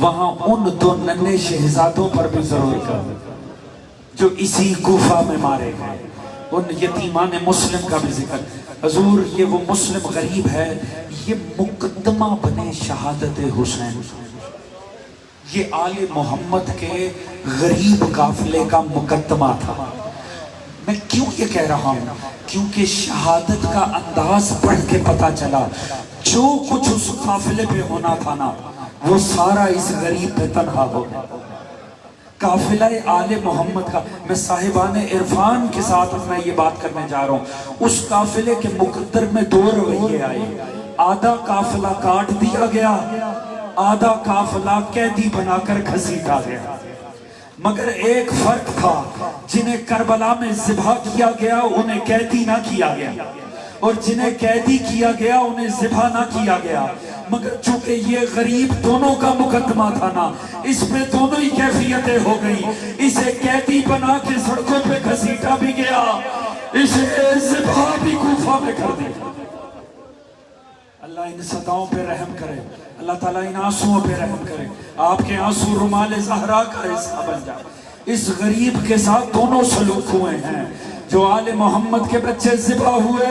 وہاں ان دو ننھے شہزادوں پر بھی ضرور کہوں جو اسی کوفہ میں مارے گئے. ان یتیمان مسلم کا بھی ذکر. حضور یہ وہ مسلم غریب ہے. یہ مقدمہ بنے شہادت حسین. یہ آل محمد کے غریب قافلے کا مقدمہ تھا. میں کیوں یہ کہہ رہا ہوں کیونکہ شہادت کا انداز پڑھ کے پتا چلا جو کچھ اس قافلے پہ ہونا تھا نا وہ سارا اس غریب پہ تنہا ہو گیا. قافلہ آل محمد کا میں صاحبان عرفان کے ساتھ میں یہ بات کرنے جا رہا ہوں. اس قافلے کے مقدر میں دو رویے آئے. آدھا قافلہ کاٹ دیا گیا آدھا قافلہ قیدی بنا کر گھسیٹا گیا. مگر ایک فرق تھا. جنہیں کربلا میں ذبح کیا گیا انہیں قیدی نہ کیا گیا اور جنہیں قیدی کیا گیا انہیں ذبح نہ کیا گیا. مگر چونکہ یہ غریب دونوں کا مقدمہ تھا نا اس پہ دونوں ہی کیفیتیں ہو گئی. اسے قیدی بنا کے سڑکوں پہ گھسیٹا بھی گیا اسے ذبح بھی کوفہ میں کر دیا. اللہ ان سطحوں پہ رحم کرے. اللہ تعالیٰ ان آنسوؤں پہ رحم کرے. آپ کے آنسو رمال زہرا کا حصہ بن جائے. اس غریب کے ساتھ دونوں سلوک ہوئے ہیں. جو آل محمد کے بچے ذبح ہوئے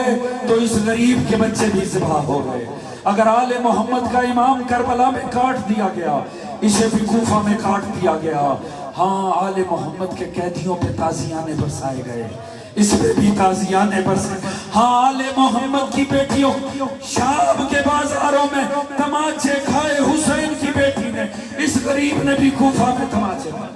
تو اس غریب کے بچے بھی ذبح ہو گئے. اگر آل محمد کا امام کربلا میں کاٹ دیا گیا اسے بھی کوفہ میں کاٹ دیا گیا. ہاں آل محمد کے قیدیوں پہ تازیانے برسائے گئے اس پہ بھی تازیانے برسائے. ہاں آل محمد کی بیٹیوں شام کے بازاروں میں تماچے کھائے حسین کی بیٹی نے اس غریب نے بھی کوفہ میں تماچے کھائے.